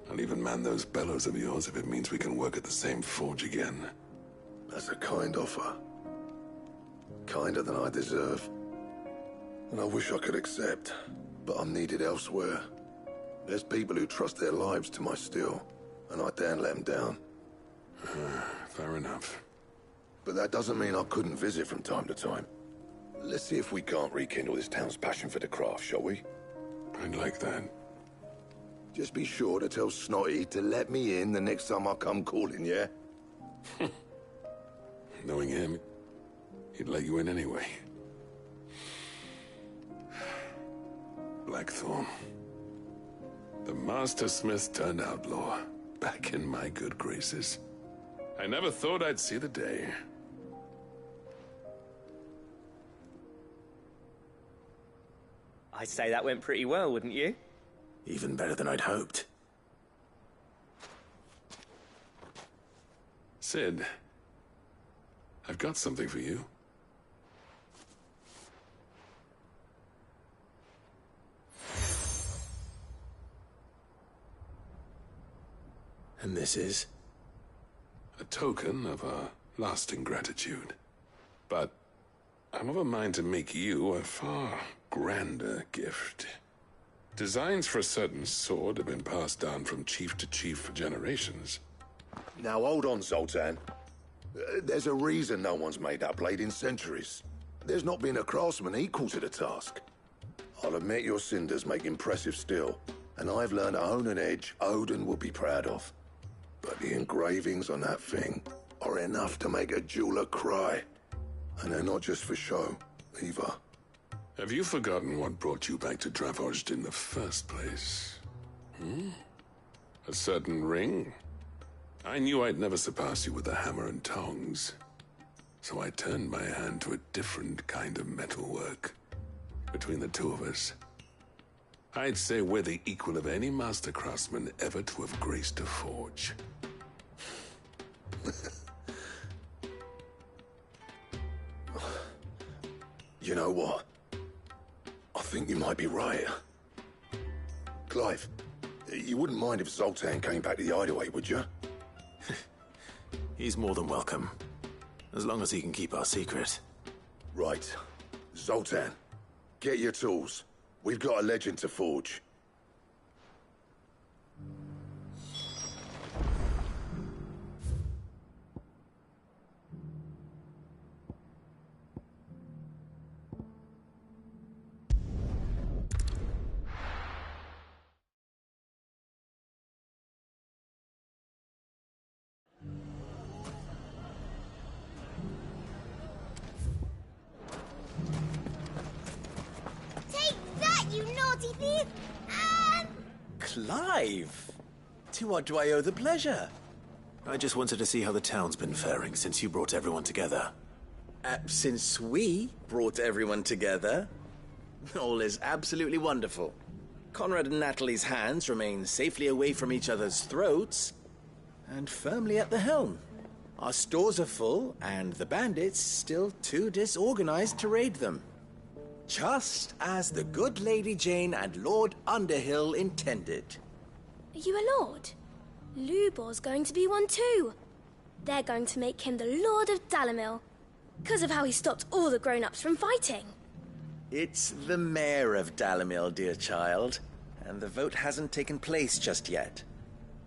I'll even man those bellows of yours if it means we can work at the same forge again. That's a kind offer. Kinder than I deserve. And I wish I could accept, but I'm needed elsewhere. There's people who trust their lives to my steel, and I daren't let them down. Fair enough. But that doesn't mean I couldn't visit from time to time. Let's see if we can't rekindle this town's passion for the craft, shall we? I'd like that. Just be sure to tell Snotty to let me in the next time I come calling, yeah? Knowing him, he'd let you in anyway. Blackthorn. The Master Smith turned outlaw, back in my good graces. I never thought I'd see the day. I'd say that went pretty well, wouldn't you? Even better than I'd hoped. Sid, I've got something for you. And this is? A token of our lasting gratitude. But I'm of a mind to make you a far grander gift. Designs for a certain sword have been passed down from chief to chief for generations. Now hold on, Zoltan. There's a reason no one's made that blade in centuries. There's not been a craftsman equal to the task. I'll admit your cinders make impressive steel, and I've learned to own an edge Odin will be proud of. But the engravings on that thing are enough to make a jeweler cry. And they're not just for show, either. Have you forgotten what brought you back to Dravoj in the first place? A certain ring? I knew I'd never surpass you with the hammer and tongs. So I turned my hand to a different kind of metalwork. Between the two of us, I'd say we're the equal of any master craftsman ever to have graced a forge. You know what? I think you might be right. Clive, you wouldn't mind if Zoltan came back to the hideaway, would you? He's more than welcome. As long as he can keep our secret. Right. Zoltan, get your tools. We've got a legend to forge. Clive! To what do I owe the pleasure? I just wanted to see how the town's been faring since you brought everyone together. Since we brought everyone together, all is absolutely wonderful. Conrad and Natalie's hands remain safely away from each other's throats and firmly at the helm. Our stores are full, and the bandits still too disorganized to raid them. Just as the good Lady Jane and Lord Underhill intended. Are you a lord? Lubor's going to be one too. They're going to make him the Lord of Dalimil, because of how he stopped all the grown-ups from fighting. It's the mayor of Dalimil, dear child, and the vote hasn't taken place just yet.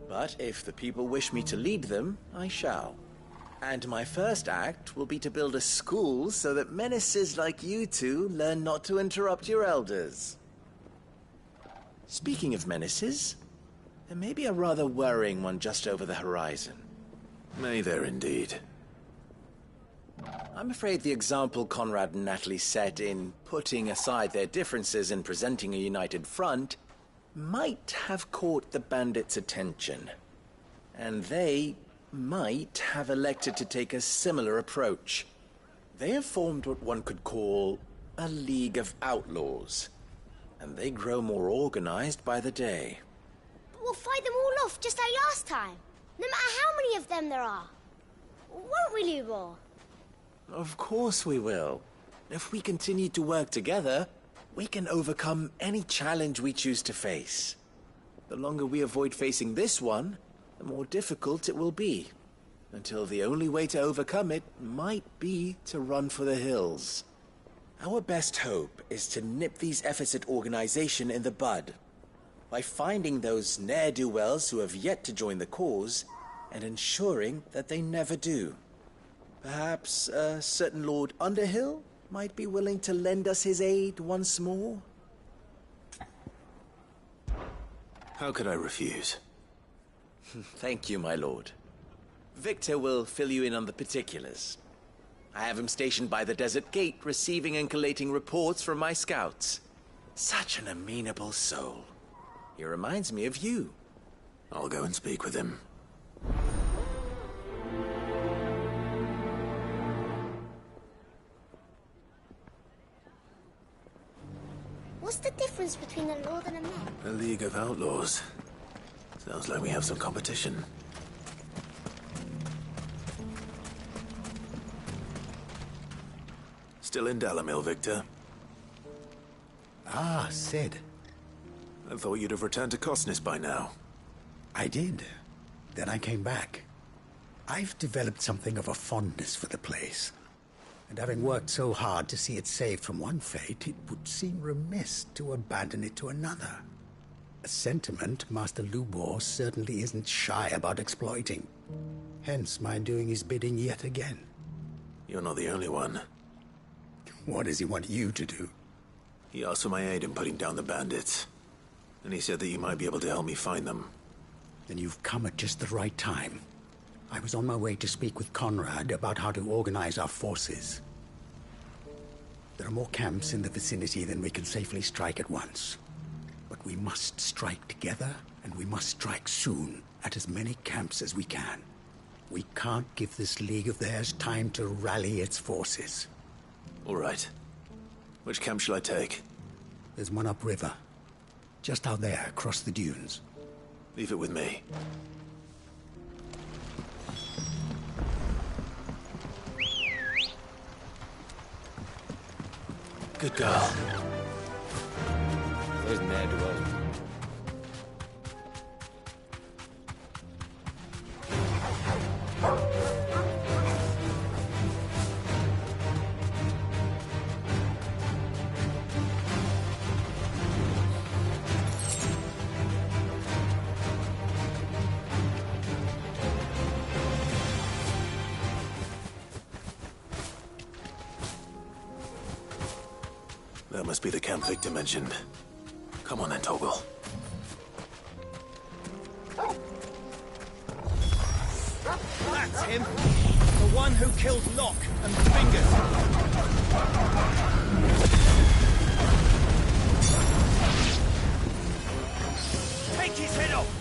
But if the people wish me to lead them, I shall. And my first act will be to build a school so that menaces like you two learn not to interrupt your elders. Speaking of menaces, there may be a rather worrying one just over the horizon. May there indeed. I'm afraid the example Conrad and Natalie set in putting aside their differences and presenting a united front might have caught the bandits' attention. And they might have elected to take a similar approach. They have formed what one could call a League of Outlaws, and they grow more organized by the day. But we'll fight them all off just like last time, no matter how many of them there are. Won't we, Lubor? Of course we will. If we continue to work together, we can overcome any challenge we choose to face. The longer we avoid facing this one, the more difficult it will be, until the only way to overcome it might be to run for the hills. Our best hope is to nip these efforts at organization in the bud, by finding those ne'er-do-wells who have yet to join the cause, and ensuring that they never do. Perhaps a certain Lord Underhill might be willing to lend us his aid once more? How could I refuse? Thank you, my lord. Victor will fill you in on the particulars. I have him stationed by the Desert Gate, receiving and collating reports from my scouts. Such an amenable soul. He reminds me of you. I'll go and speak with him. What's the difference between a lord and a man? A League of Outlaws. Sounds like we have some competition. Still in Dalimil, Victor? Ah, Sid. I thought you'd have returned to Cosnis by now. I did. Then I came back. I've developed something of a fondness for the place. And having worked so hard to see it saved from one fate, it would seem remiss to abandon it to another. A sentiment Master Lubor certainly isn't shy about exploiting. Hence my doing his bidding yet again. You're not the only one. What does he want you to do? He asked for my aid in putting down the bandits. And he said that you might be able to help me find them. Then you've come at just the right time. I was on my way to speak with Conrad about how to organize our forces. There are more camps in the vicinity than we can safely strike at once. But we must strike together, and we must strike soon at as many camps as we can. We can't give this league of theirs time to rally its forces. All right. Which camp shall I take? There's one upriver. Just out there, across the dunes. Leave it with me. Good girl. Where's Ned? Well, That must be the camp Victor mentioned. Come on then, Toggle. that's him! The one who killed Locke and Fingers! Take his head off!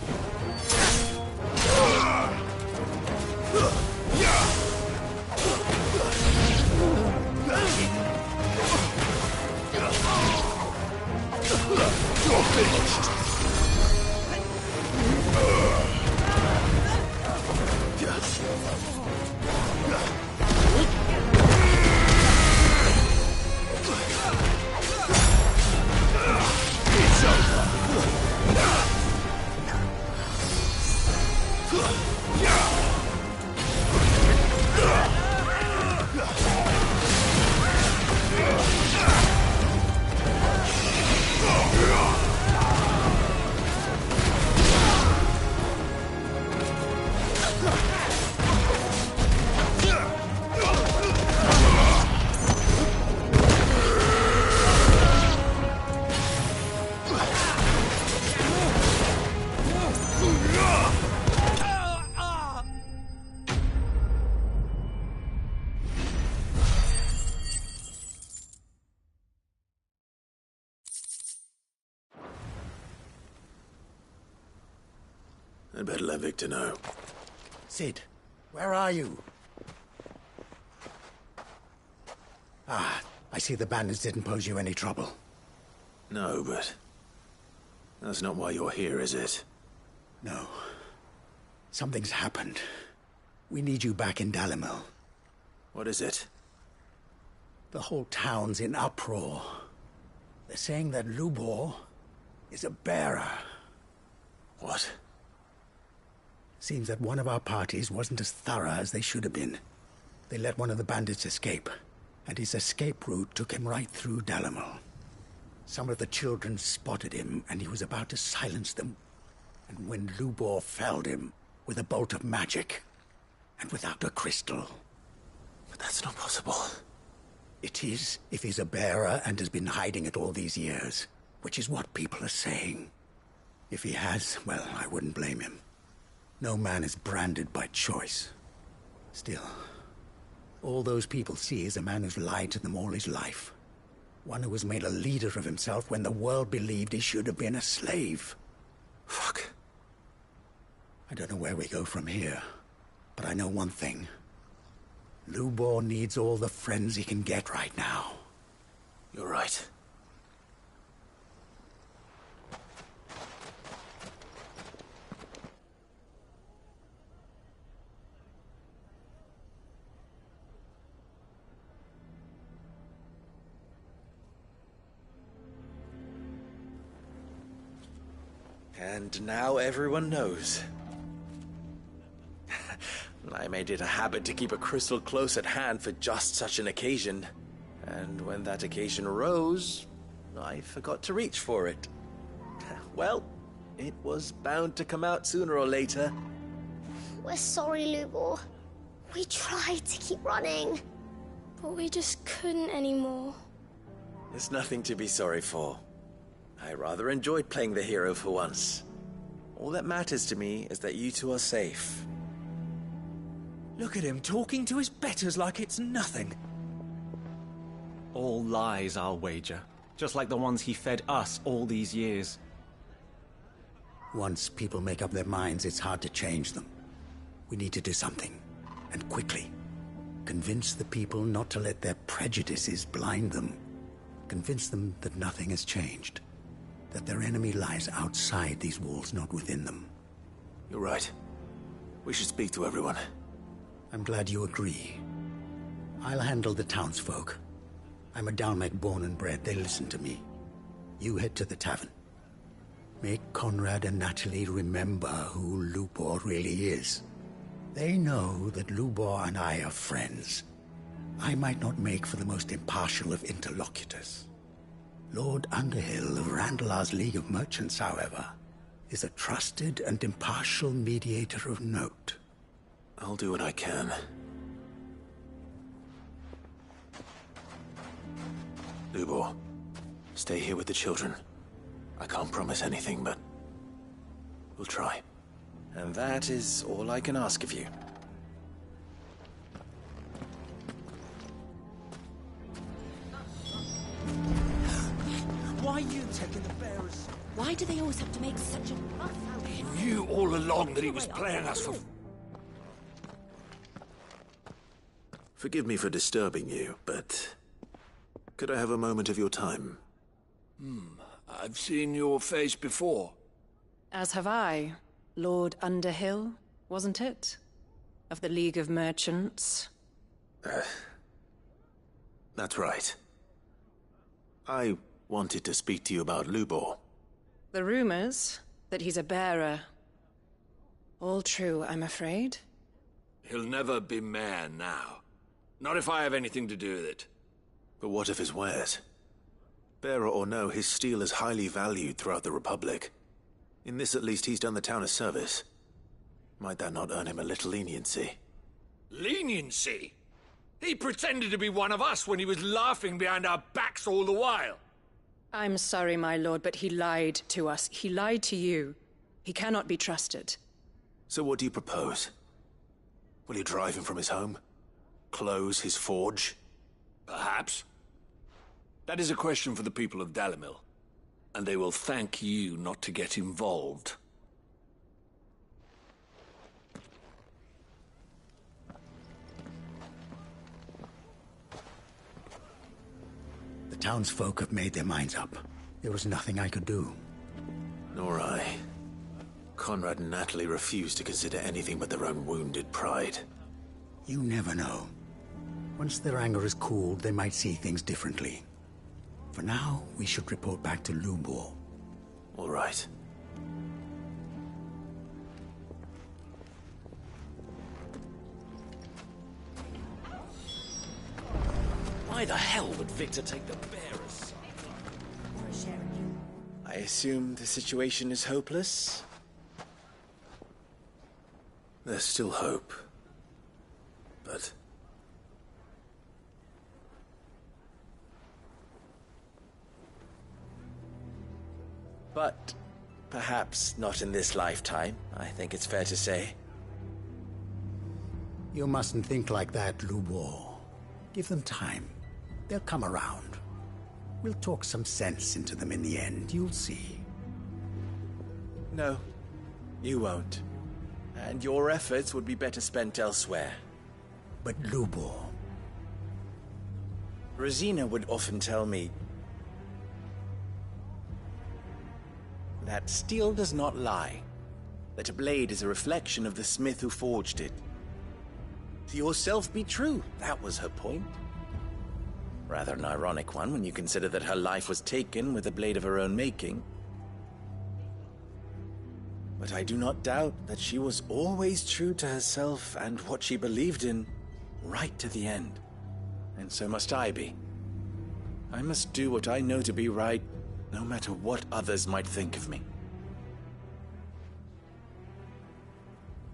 You're finished! It's over! I'd better let Victor know. Sid, where are you? Ah, I see the bandits didn't pose you any trouble. No, but that's not why you're here, is it? No. Something's happened. We need you back in Dalimil. What is it? The whole town's in uproar. They're saying that Lubor is a bearer. What? Seems that one of our parties wasn't as thorough as they should have been. They let one of the bandits escape, and his escape route took him right through Dalimil. Some of the children spotted him, and he was about to silence them. And when Lubor felled him with a bolt of magic, and without a crystal. But that's not possible. It is, if he's a bearer and has been hiding it all these years, which is what people are saying. If he has, well, I wouldn't blame him. No man is branded by choice. Still, all those people see is a man who's lied to them all his life. One who was made a leader of himself when the world believed he should have been a slave. Fuck. I don't know where we go from here, but I know one thing. Lubor needs all the friends he can get right now. You're right. And now everyone knows. I made it a habit to keep a crystal close at hand for just such an occasion. And when that occasion arose, I forgot to reach for it. Well, it was bound to come out sooner or later. We're sorry, Lubor. We tried to keep running. But we just couldn't anymore. There's nothing to be sorry for. I rather enjoyed playing the hero for once. All that matters to me is that you two are safe. Look at him talking to his betters like it's nothing. All lies, I'll wager. Just like the ones he fed us all these years. Once people make up their minds, it's hard to change them. We need to do something, and quickly. Convince the people not to let their prejudices blind them. Convince them that nothing has changed. That their enemy lies outside these walls, not within them. You're right. We should speak to everyone. I'm glad you agree. I'll handle the townsfolk. I'm a Dalmec born and bred. They listen to me. You head to the tavern. Make Conrad and Natalie remember who Lubor really is. They know that Lubor and I are friends. I might not make for the most impartial of interlocutors. Lord Underhill of Randalar's League of Merchants, however, is a trusted and impartial mediator of note. I'll do what I can. Lubor, stay here with the children. I can't promise anything, but we'll try. And that is all I can ask of you. Why are you taking the bearers? Why do they always have to make such a fuss out of it? He knew all along that he was playing us for... Forgive me for disturbing you, but could I have a moment of your time? I've seen your face before. As have I. Lord Underhill, wasn't it? Of the League of Merchants. That's right. I wanted to speak to you about Lubor. The rumors that he's a bearer. All true, I'm afraid. He'll never be mayor now. Not if I have anything to do with it. But what of his wares? Bearer or no, his steel is highly valued throughout the Republic. In this at least he's done the town a service. Might that not earn him a little leniency? Leniency? He pretended to be one of us when he was laughing behind our backs all the while. I'm sorry, my lord, but he lied to us. He lied to you. He cannot be trusted. So what do you propose? Will you drive him from his home? Close his forge? Perhaps. That is a question for the people of Dalimil. And they will thank you not to get involved. The townsfolk have made their minds up. There was nothing I could do. Nor I. Conrad and Natalie refused to consider anything but their own wounded pride. You never know. Once their anger is cooled, they might see things differently. For now, we should report back to Lubor. All right. Why the hell would Victor take the bearers? I assume the situation is hopeless? There's still hope. But... But perhaps not in this lifetime, I think it's fair to say. You mustn't think like that, Lubor. Give them time. They'll come around. We'll talk some sense into them in the end, you'll see. No, you won't. And your efforts would be better spent elsewhere. But Lubor... Rosina would often tell me that steel does not lie, that a blade is a reflection of the smith who forged it. To yourself be true, that was her point. Rather an ironic one when you consider that her life was taken with a blade of her own making. But I do not doubt that she was always true to herself and what she believed in, right to the end. And so must I be. I must do what I know to be right, no matter what others might think of me.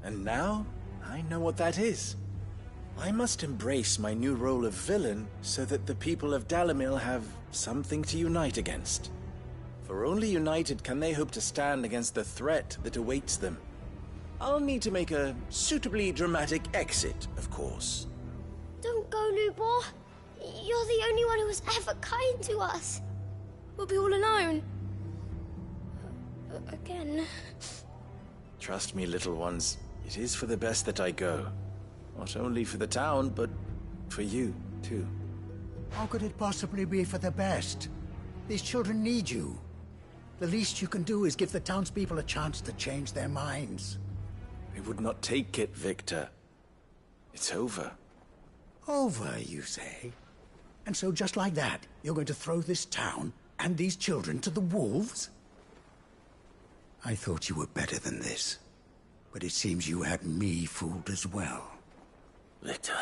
And now, I know what that is. I must embrace my new role of villain so that the people of Dalimil have something to unite against. For only united can they hope to stand against the threat that awaits them. I'll need to make a suitably dramatic exit, of course. Don't go, Lubor. You're the only one who was ever kind to us. We'll be all alone. Again. Trust me, little ones. It is for the best that I go. Not only for the town, but for you, too. How could it possibly be for the best? These children need you. The least you can do is give the townspeople a chance to change their minds. I would not take it, Victor. It's over. Over, you say? And so just like that, you're going to throw this town and these children to the wolves? I thought you were better than this. But it seems you had me fooled as well. Victor.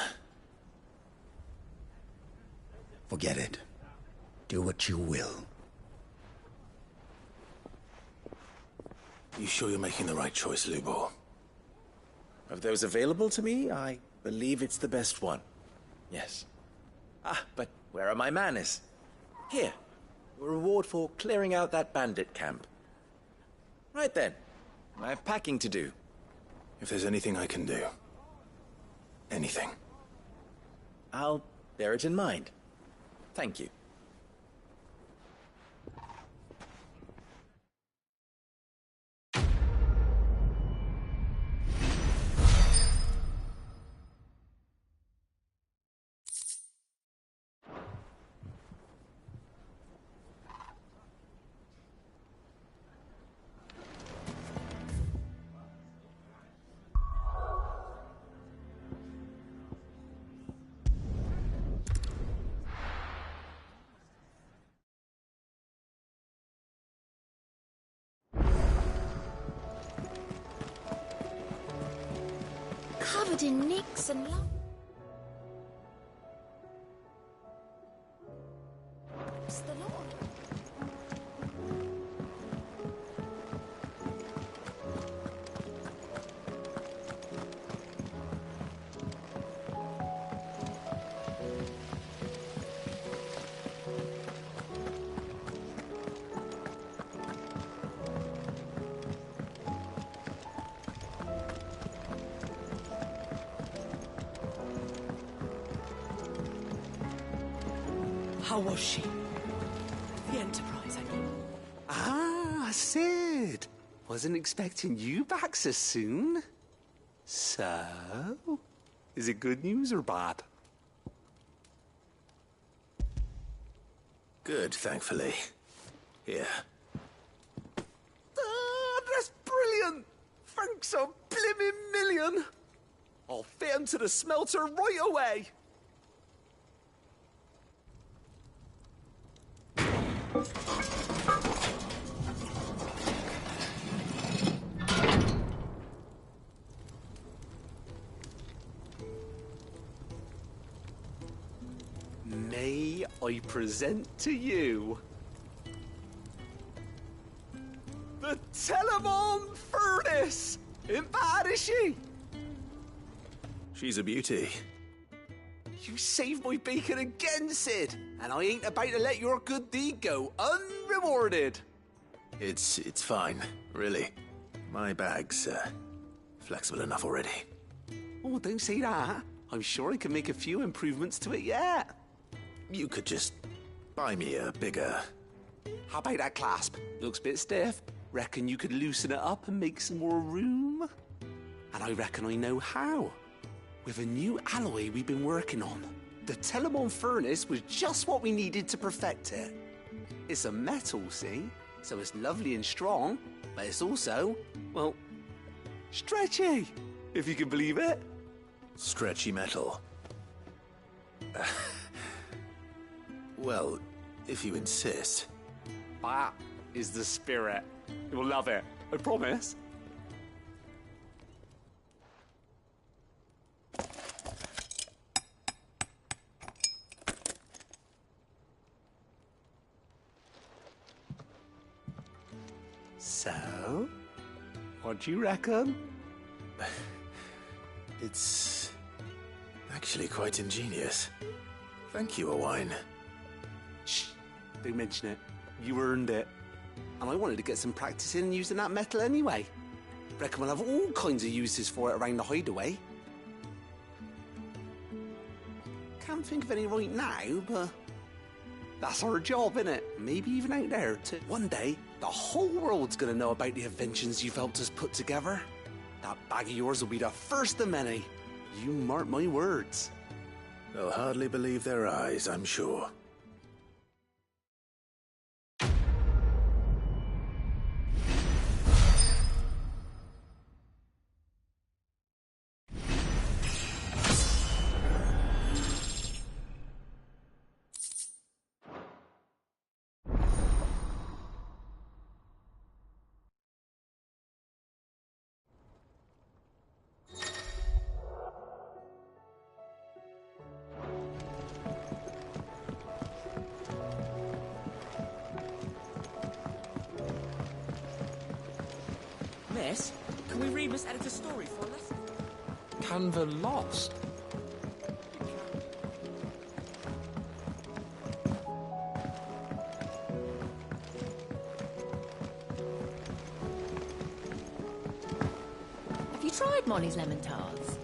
Forget it. Do what you will. You sure you're making the right choice, Lubor? Of those available to me, I believe it's the best one. Yes. But where are my manners? Here. A reward for clearing out that bandit camp. Right then. I have packing to do. If there's anything I can do. Anything. I'll bear it in mind. Thank you. Covered in nicks and lumps. The Lord. How was she? The Enterprise, I mean. Ah, Sid. Wasn't expecting you back so soon. So, is it good news or bad? Good, thankfully. Here. That's brilliant! Thanks a blimmin' million! I'll fit 'em to the smelter right away! May I present to you the Telemon Furnace! Ain't bad, is she? She's a beauty. You saved my bacon again, Sid, and I ain't about to let your good deed go unrewarded. It's fine, really. My bag's flexible enough already. Oh, don't say that. I'm sure I can make a few improvements to it yet. You could just buy me a bigger... How about that clasp? Looks a bit stiff. Reckon you could loosen it up and make some more room? And I reckon I know how. With a new alloy we've been working on. The Telemon Furnace was just what we needed to perfect it. It's a metal, see? So it's lovely and strong, but it's also, well, stretchy, if you can believe it. Stretchy metal. Well, if you insist. That is the spirit. You'll love it, I promise. So, what do you reckon? It's actually quite ingenious. Thank you, Owain. Shh, don't mention it. You earned it. And I wanted to get some practice in using that metal anyway. Reckon we'll have all kinds of uses for it around the hideaway. Can't think of any right now, but that's our job, innit? Maybe even out there, too. One day, the whole world's gonna know about the inventions you've helped us put together. That bag of yours will be the first of many. You mark my words. They'll hardly believe their eyes, I'm sure. Yes? Can we read Miss Editor's story for a lesson? Canva lost. Have you tried Molly's lemon tarts?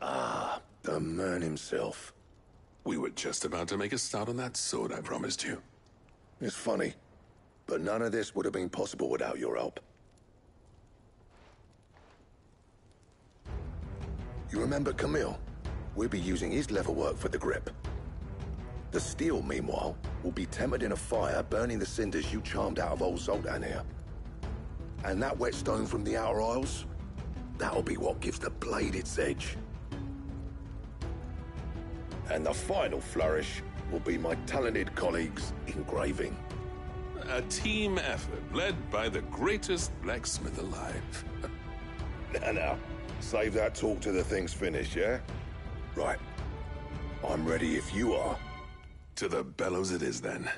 Ah, the man himself. We were just about to make a start on that sword I promised you. It's funny, but none of this would have been possible without your help. You remember Camille? We'll be using his leatherwork for the grip. The steel, meanwhile, will be tempered in a fire, burning the cinders you charmed out of old Zoltan here. And that whetstone from the Outer Isles, that'll be what gives the blade its edge. And the final flourish will be my talented colleagues' engraving. A team effort led by the greatest blacksmith alive. Now, save that talk till the thing's finished, yeah? Right. I'm ready if you are. To the bellows it is, then.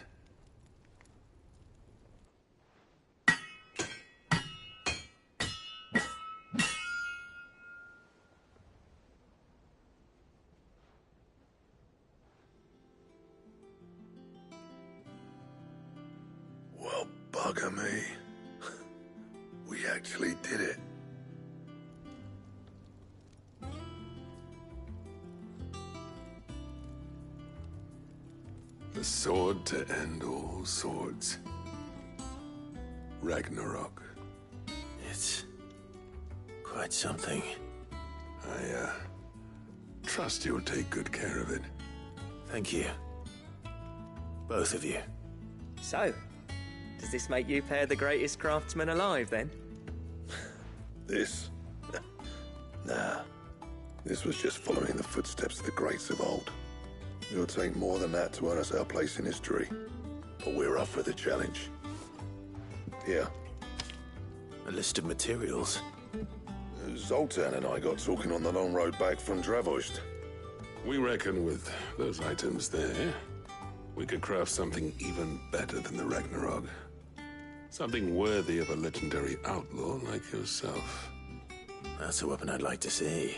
Well, bugger me. We actually did it. The sword to end all swords. Ragnarok. It's quite something. I trust you'll take good care of it. Thank you. Both of you. So, does this make you pair the greatest craftsman alive, then? This? Nah. This was just following the footsteps of the greats of old. It'll take more than that to earn us our place in history. But we're up for the challenge. Here. A list of materials. Zoltan and I got talking on the long road back from Dravost. We reckon with those items there, we could craft something even better than the Ragnarok. Something worthy of a legendary outlaw like yourself. That's a weapon I'd like to see.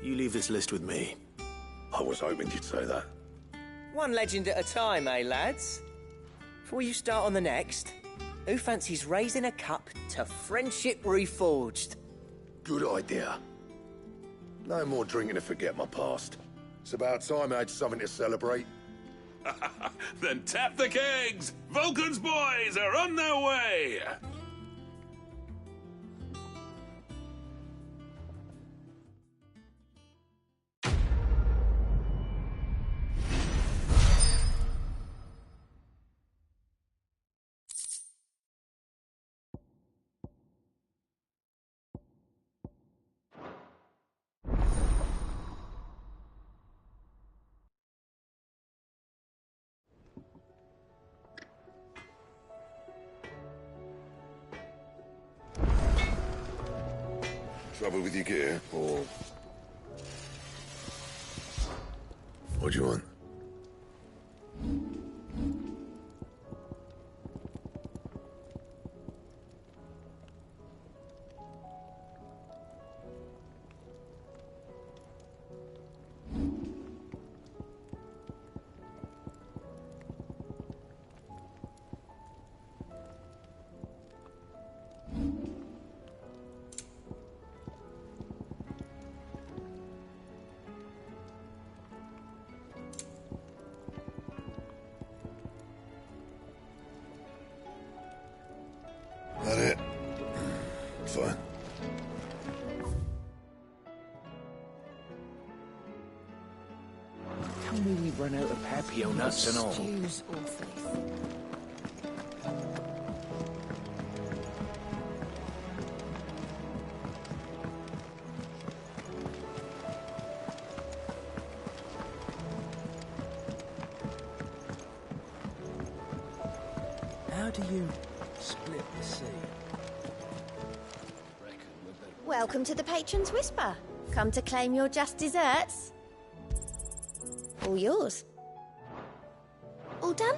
You leave this list with me. I was hoping you'd say that. One legend at a time, eh, lads? Before you start on the next, who fancies raising a cup to friendship reforged? Good idea. No more drinking to forget my past. It's about time I had something to celebrate. Then tap the kegs! Vulcan's boys are on their way! Trouble with your gear, or... What do you want? That it? Fine. Tell me we run out of papio nuts and all. Stew's awfully. How do you split the sea? Welcome to the Patron's Whisper. Come to claim your just desserts? All yours. All done?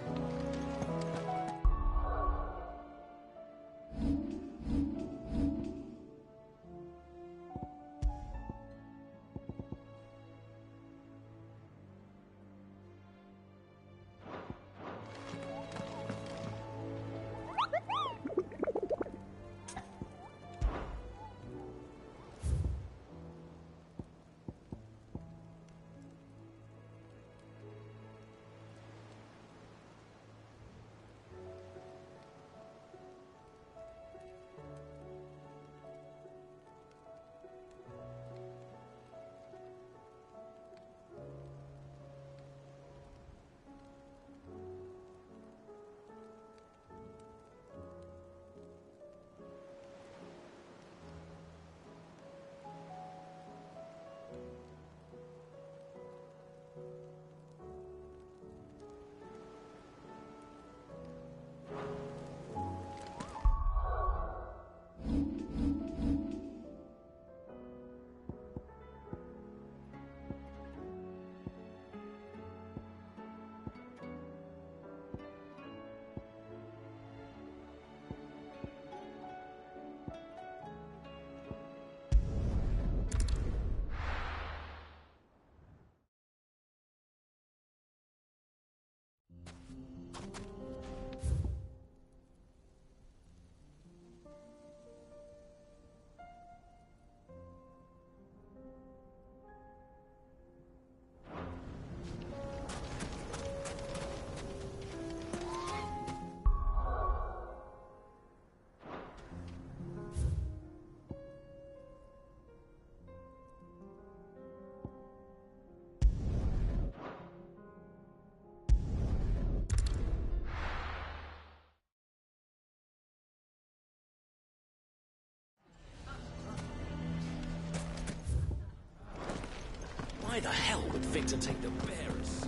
Why the hell would Victor take the bearers?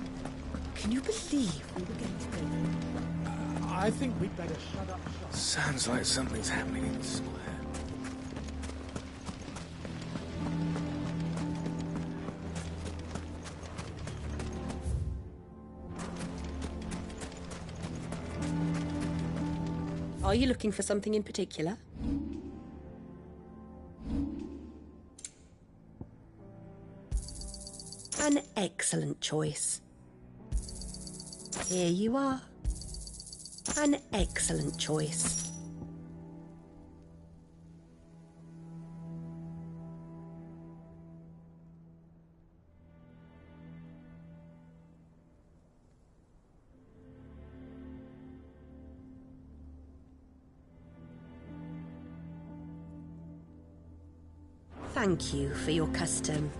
Can you believe we were getting together? I think we'd better shut up shop. Sounds like something's happening in the square. Are you looking for something in particular? An excellent choice. Here you are. An excellent choice. Thank you for your custom.